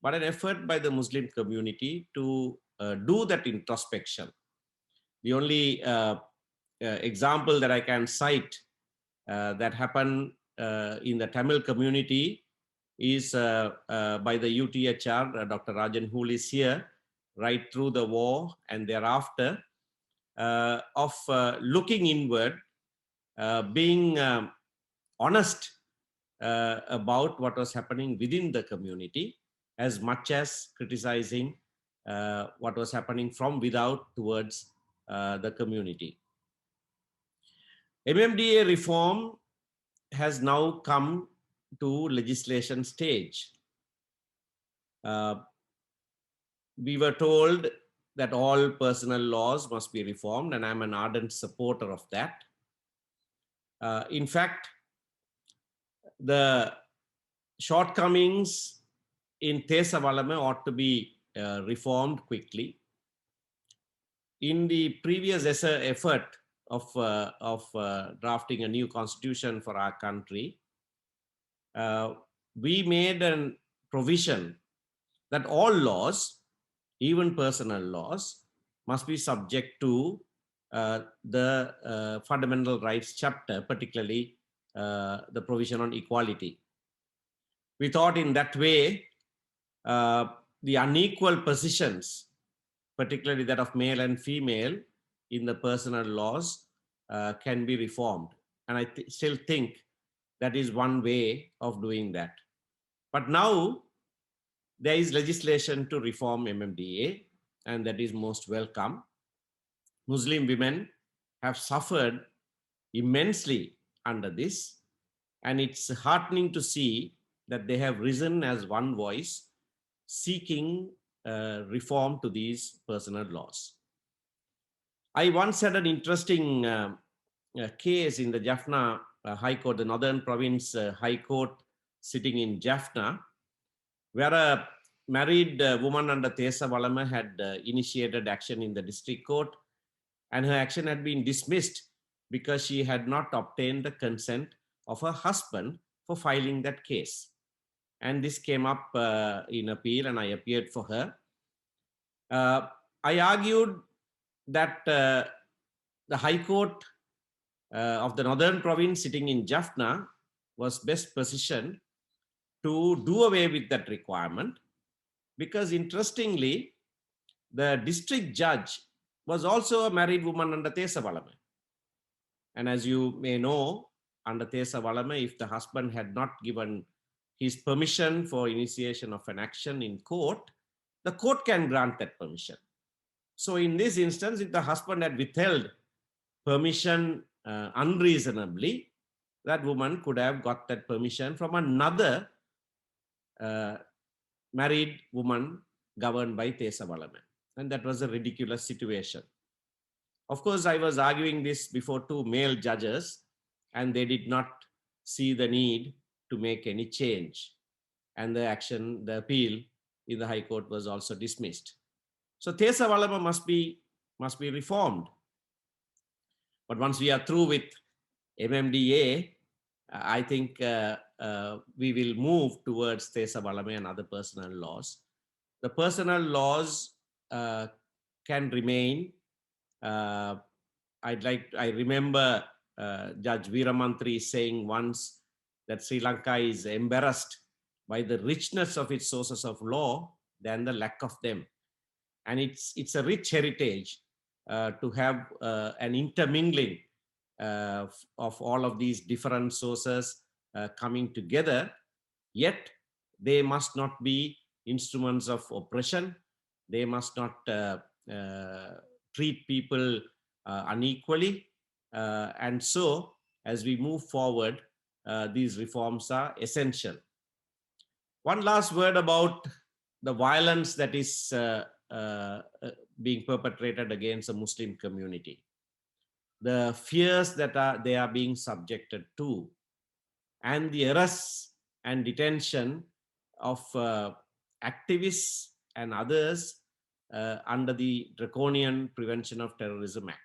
but an effort by the Muslim community to do that introspection. The only example that I can cite that happened in the Tamil community is by the UTHR, Dr. Rajan, who is here, right through the war and thereafter, of looking inward, being honest about what was happening within the community, as much as criticizing what was happening from without towards the community. MMDA reform has now come to legislation stage. We were told that all personal laws must be reformed, and I'm an ardent supporter of that. In fact, the shortcomings in Tesa Walama ought to be reformed quickly. In the previous effort of drafting a new constitution for our country, we made a provision that all laws, even personal laws, must be subject to the fundamental rights chapter, particularly the provision on equality. We thought in that way, the unequal positions, particularly that of male and female in the personal laws, can be reformed. And I still think that is one way of doing that. But now there is legislation to reform MMDA, and that is most welcome. Muslim women have suffered immensely under this, and it's heartening to see that they have risen as one voice seeking reform to these personal laws. I once had an interesting case in the Jaffna High Court, the Northern Province High Court, sitting in Jaffna, where a married woman under Tesa Walama had initiated action in the district court, and her action had been dismissed because she had not obtained the consent of her husband for filing that case. And this came up in appeal, and I appeared for her. I argued that the High Court of the Northern Province sitting in Jaffna was best positioned to do away with that requirement, because interestingly, the district judge was also a married woman under Tesa Walama. And as you may know, under Tesa Walama, if the husband had not given his permission for initiation of an action in court, the court can grant that permission. So in this instance, if the husband had withheld permission unreasonably, that woman could have got that permission from another married woman governed by Tesa Walama. And that was a ridiculous situation. Of course, I was arguing this before two male judges, and they did not see the need to make any change. And the appeal in the High Court was also dismissed. So Tesa Walama must be reformed. But once we are through with MMDA, I think we will move towards Tesa Walama and other personal laws. The personal laws can remain. I remember Judge Veeramantri saying once that Sri Lanka is embarrassed by the richness of its sources of law than the lack of them. And it's a rich heritage to have an intermingling of all of these different sources coming together, yet they must not be instruments of oppression. They must not treat people unequally. And so, as we move forward, these reforms are essential. One last word about the violence that is being perpetrated against the Muslim community. The fears that they are being subjected to, and the arrests and detention of activists and others under the Draconian Prevention of Terrorism Act.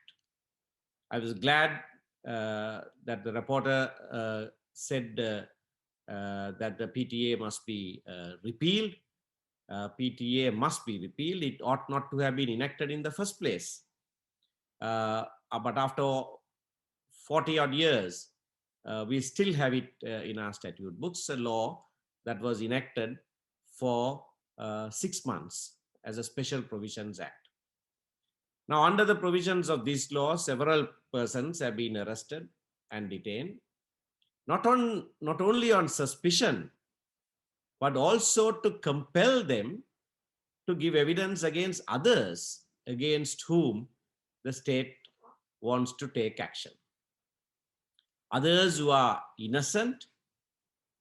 I was glad that the reporter said that the PTA must be repealed. PTA must be repealed. It ought not to have been enacted in the first place. But after 40 odd years, we still have it in our statute books, a law that was enacted for 6 months as a Special Provisions Act. Now, under the provisions of this law, several persons have been arrested and detained, not only on suspicion, but also to compel them to give evidence against others against whom the state wants to take action. Others who are innocent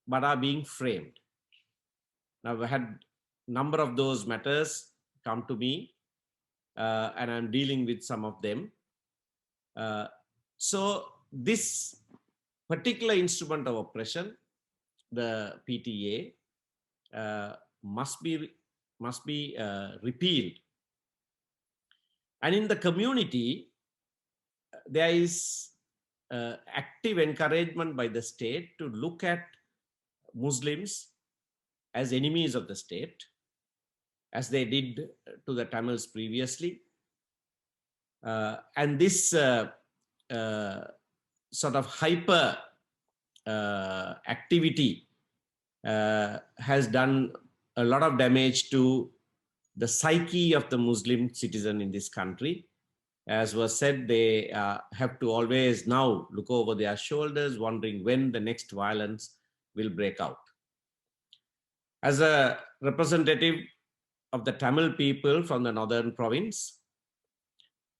but are being framed. Now, we had a number of those matters come to me. and I'm dealing with some of them. So this particular instrument of oppression, the PTA, must be repealed. And in the community, there is active encouragement by the state to look at Muslims as enemies of the state, as they did to the Tamils previously. And this sort of hyper activity has done a lot of damage to the psyche of the Muslim citizen in this country. As was said, they have to always now look over their shoulders, wondering when the next violence will break out. As a representative of the Tamil people from the northern province,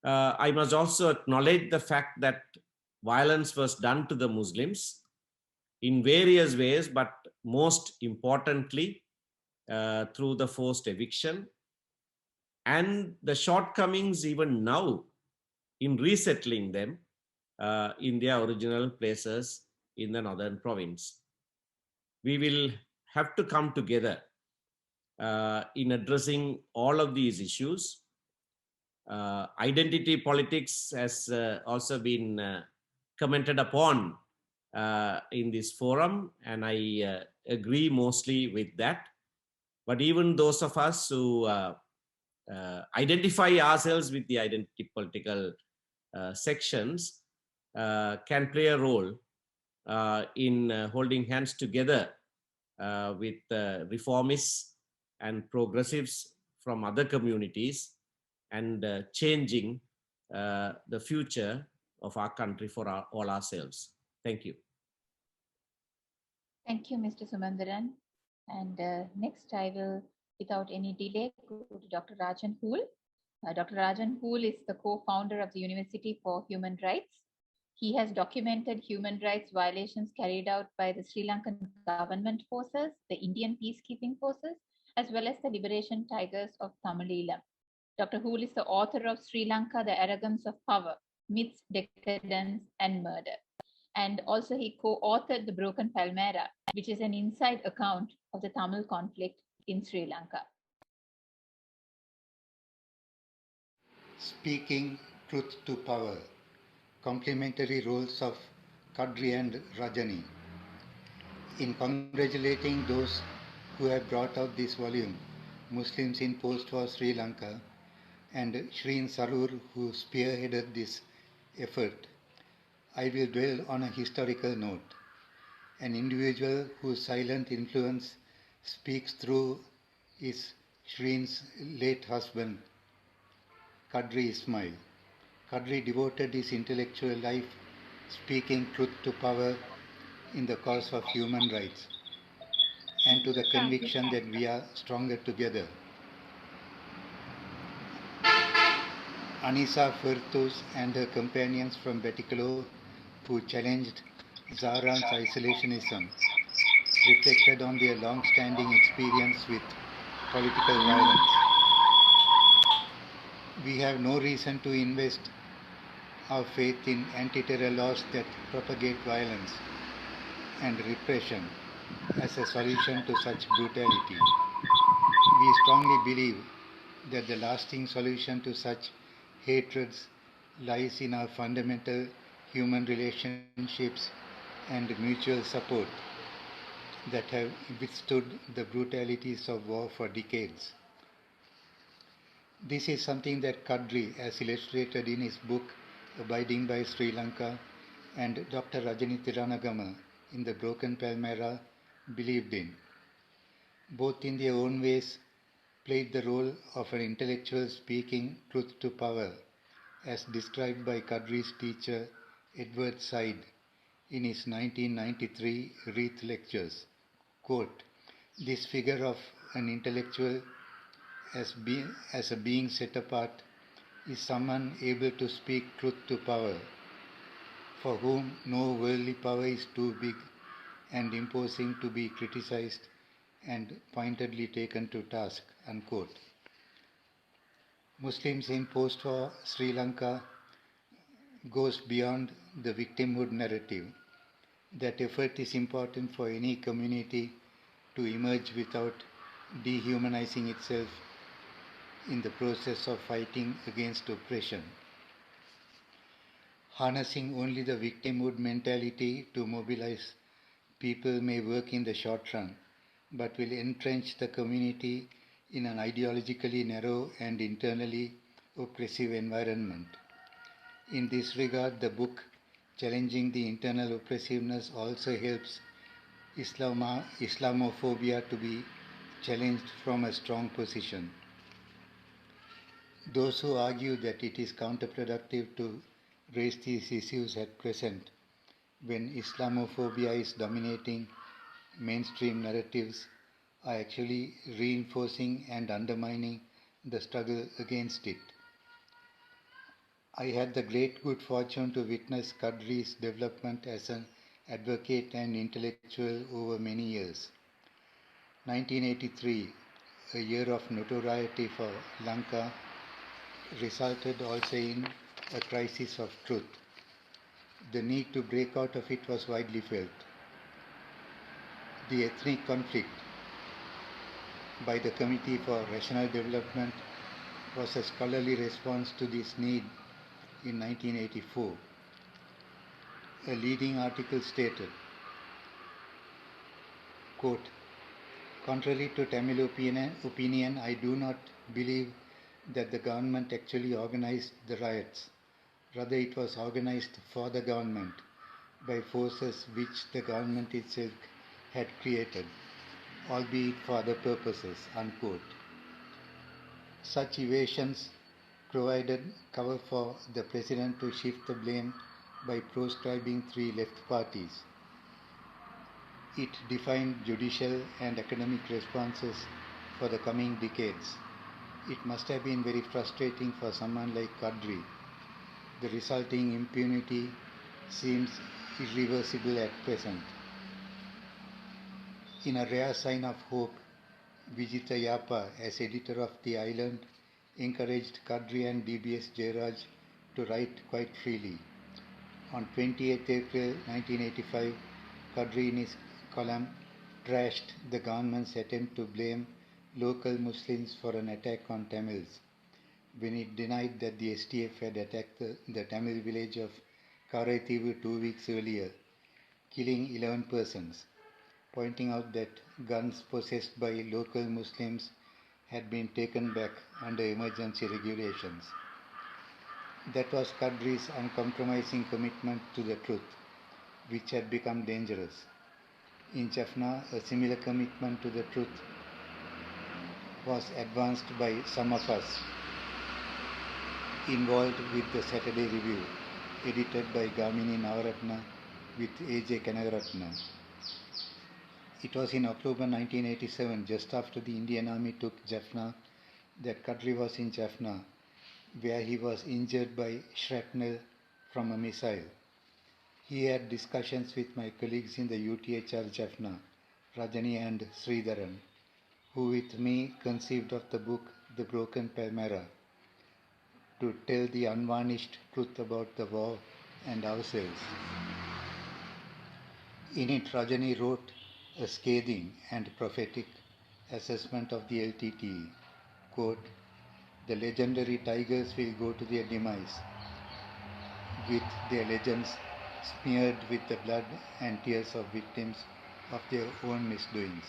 I must also acknowledge the fact that violence was done to the Muslims in various ways, but most importantly, through the forced eviction and the shortcomings even now in resettling them in their original places in the northern province. We will have to come together in addressing all of these issues. Identity politics has also been commented upon in this forum, and I agree mostly with that. But even those of us who identify ourselves with the identity political sections can play a role in holding hands together with reformists and progressives from other communities and changing the future of our country for all ourselves. Thank you. Thank you, Mr. Sumandaran. And next I will, without any delay, go to Dr. Rajan Hool. Dr. Rajan Hool is the co-founder of the University for Human Rights. He has documented human rights violations carried out by the Sri Lankan government forces, the Indian peacekeeping forces, as well as the Liberation Tigers of Tamileelam. Dr. Hool is the author of Sri Lanka, The Arrogance of Power, Myths, Decadence, and Murder. And also he co-authored The Broken Palmyra, which is an inside account of the Tamil conflict in Sri Lanka. Speaking Truth to Power, Complementary Roles of Kadri and Rajani. In congratulating those who have brought out this volume, Muslims in Post-War Sri Lanka, and Shreen Sarur, who spearheaded this effort, I will dwell on a historical note. An individual whose silent influence speaks through is Shreen's late husband, Kadri Ismail. Kadri devoted his intellectual life speaking truth to power in the cause of human rights and to the conviction that we are stronger together. Anissa Firtus and her companions from Betikalo, who challenged Zahran's isolationism, reflected on their long-standing experience with political violence. We have no reason to invest our faith in anti-terror laws that propagate violence and repression as a solution to such brutality. We strongly believe that the lasting solution to such hatreds lies in our fundamental human relationships and mutual support that have withstood the brutalities of war for decades. This is something that Kadri, as illustrated in his book Abiding by Sri Lanka, and Dr. Rajani Thiranagama in The Broken Palmyra believed in. Both in their own ways played the role of an intellectual speaking truth to power, as described by Kadri's teacher Edward Said in his 1993 Wreath Lectures. Quote, "This figure of an intellectual as a being set apart is someone able to speak truth to power, for whom no worldly power is too big and imposing to be criticized and pointedly taken to task." Unquote. Muslims in post-war Sri Lanka goes beyond the victimhood narrative. That effort is important for any community to emerge without dehumanizing itself in the process of fighting against oppression. Harnessing only the victimhood mentality to mobilize people may work in the short run, but will entrench the community in an ideologically narrow and internally oppressive environment. In this regard, the book Challenging the Internal Oppressiveness also helps Islamophobia to be challenged from a strong position. Those who argue that it is counterproductive to raise these issues at present, when Islamophobia is dominating mainstream narratives, are actually reinforcing and undermining the struggle against it. I had the great good fortune to witness Qadri's development as an advocate and intellectual over many years. 1983, a year of notoriety for Lanka, resulted also in a crisis of truth. The need to break out of it was widely felt. The ethnic conflict by the Committee for Rational Development was a scholarly response to this need in 1984. A leading article stated, quote, "Contrary to Tamil opinion, I do not believe that the government actually organized the riots. Rather, it was organized for the government by forces which the government itself had created, albeit for other purposes," unquote. Such evasions provided cover for the president to shift the blame by proscribing three left parties. It defined judicial and academic responses for the coming decades. It must have been very frustrating for someone like Qadri. The resulting impunity seems irreversible at present. In a rare sign of hope, Vijita Yapa, as editor of The Island, encouraged Qadri and DBS Jairaj to write quite freely. On 28 April 1985, Qadri in his column trashed the government's attempt to blame local Muslims for an attack on Tamils, when it denied that the STF had attacked the Tamil village of Karaithivu 2 weeks earlier, killing 11 persons, pointing out that guns possessed by local Muslims had been taken back under emergency regulations. That was Qadri's uncompromising commitment to the truth, which had become dangerous. In Jaffna, a similar commitment to the truth was advanced by some of us involved with the Saturday Review, edited by Gamini Navaratna with A.J. Kanagaratna. It was in October 1987, just after the Indian Army took Jaffna, that Qadri was in Jaffna, where he was injured by shrapnel from a missile. He had discussions with my colleagues in the UTHR Jaffna, Rajani and Sridharan, who with me conceived of the book The Broken Palmyra, to tell the unvarnished truth about the war and ourselves. In it, Rajani wrote a scathing and prophetic assessment of the LTTE. Quote, "The legendary tigers will go to their demise, with their legends smeared with the blood and tears of victims of their own misdoings.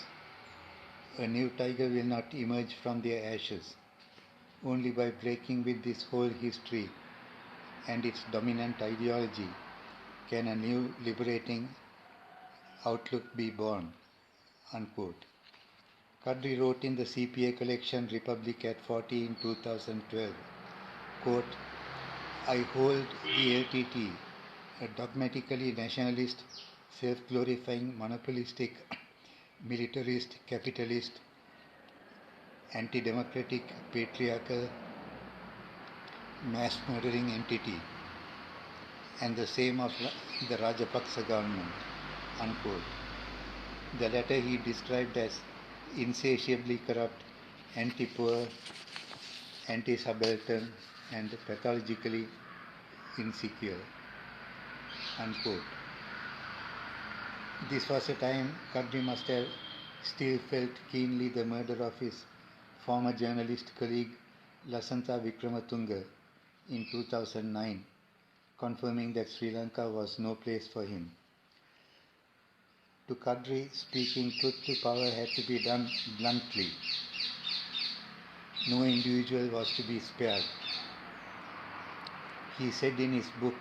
A new tiger will not emerge from their ashes. Only by breaking with this whole history and its dominant ideology can a new liberating outlook be born," unquote. Qadri wrote in the CPA collection Republic at 40 in 2012, quote, "I hold the LTT, a dogmatically nationalist, self-glorifying, monopolistic, militarist, capitalist, anti-democratic, patriarchal, mass-murdering entity, and the same of the Rajapaksa government," unquote. The latter he described as insatiably corrupt, anti-poor, anti-subaltern, and pathologically insecure, unquote. This was a time Kadri must have still felt keenly the murder of his former journalist colleague Lasantha Vikramatunga in 2009, confirming that Sri Lanka was no place for him. To Kadri, speaking truth to power had to be done bluntly. No individual was to be spared. He said in his book,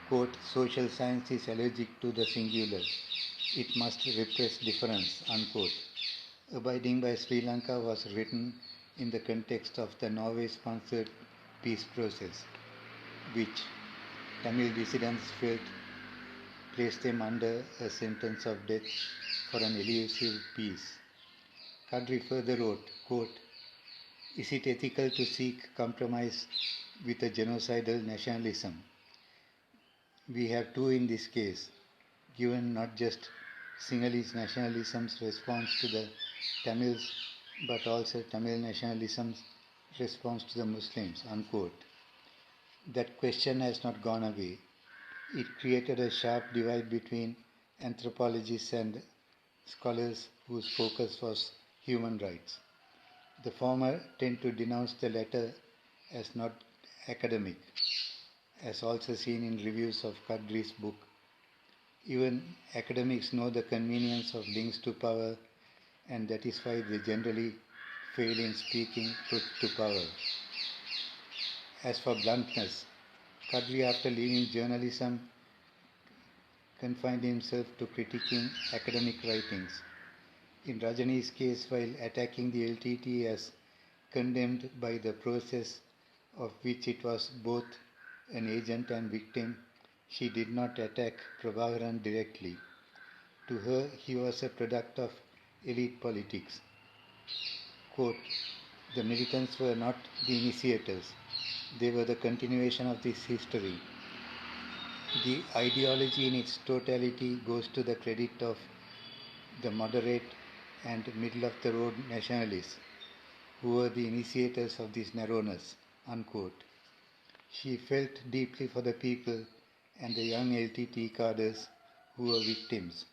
quote, social science is allergic to the singular. It must repress difference, unquote. Abiding by Sri Lanka was written in the context of the Norway-sponsored peace process, which Tamil dissidents felt placed them under a sentence of death for an elusive peace. Kadri further wrote, quote, is it ethical to seek compromise with a genocidal nationalism? We have two in this case, given not just Sinhalese nationalism's response to the Tamils, but also Tamil nationalism's response to the Muslims, unquote. That question has not gone away. It created a sharp divide between anthropologists and scholars whose focus was human rights. The former tend to denounce the latter as not academic, as also seen in reviews of Kadri's book. Even academics know the convenience of links to power, and that is why they generally fail in speaking truth to power. As for bluntness, Kadri, after leaving journalism, confined himself to critiquing academic writings. In Rajani's case, while attacking the LTT as condemned by the process of which it was both an agent and victim, she did not attack Prabhakaran directly. To her, he was a product of elite politics. Quote, the militants were not the initiators. They were the continuation of this history. The ideology in its totality goes to the credit of the moderate and middle-of-the-road nationalists, who were the initiators of this narrowness, unquote. She felt deeply for the people and the young LTT cadres who were victims.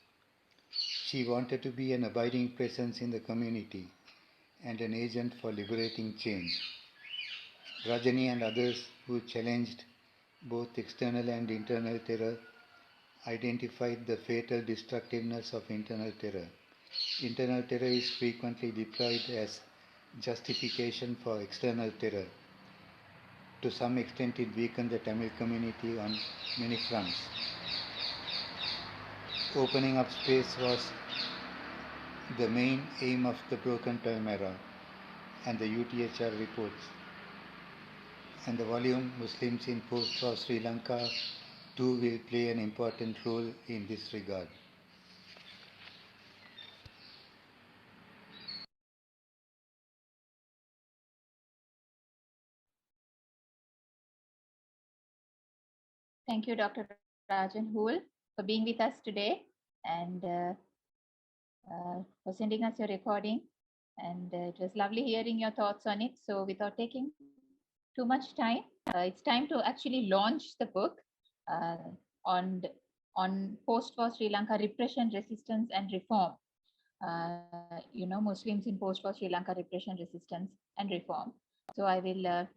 She wanted to be an abiding presence in the community and an agent for liberating change. Rajani and others who challenged both external and internal terror identified the fatal destructiveness of internal terror. Internal terror is frequently deployed as justification for external terror. To some extent, it weakened the Tamil community on many fronts. Opening up space was the main aim of the Broken Time era and the UTHR reports. And the volume Muslims in Post-War Sri Lanka too will play an important role in this regard. Thank you, Dr. Rajan Hool, for being with us today and for sending us your recording. And it was lovely hearing your thoughts on it. So without taking too much time, it's time to actually launch the book on post-war Sri Lanka, Repression, Resistance and Reform. Muslims in post-war Sri Lanka, Repression, Resistance and Reform. So I will,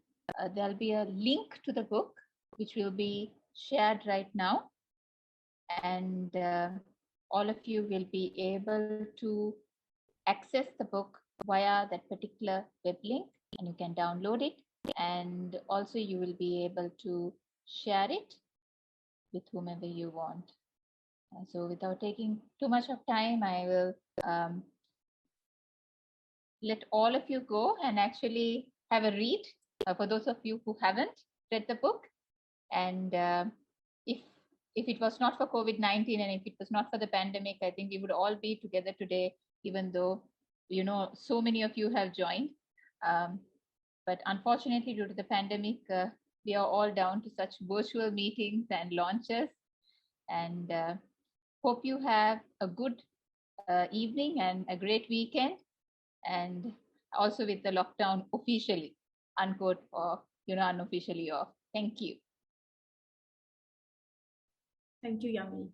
there'll be a link to the book, which will be shared right now. And all of you will be able to access the book via that particular web link, and you can download it. And also you will be able to share it with whomever you want. So without taking too much of time, I will let all of you go and actually have a read for those of you who haven't read the book. And if it was not for COVID-19 and if it was not for the pandemic, I think we would all be together today, even though, so many of you have joined. But unfortunately, due to the pandemic, we are all down to such virtual meetings and launches. And hope you have a good evening and a great weekend. And also with the lockdown officially, unquote, or unofficially off. Thank you. Thank you, Yamini.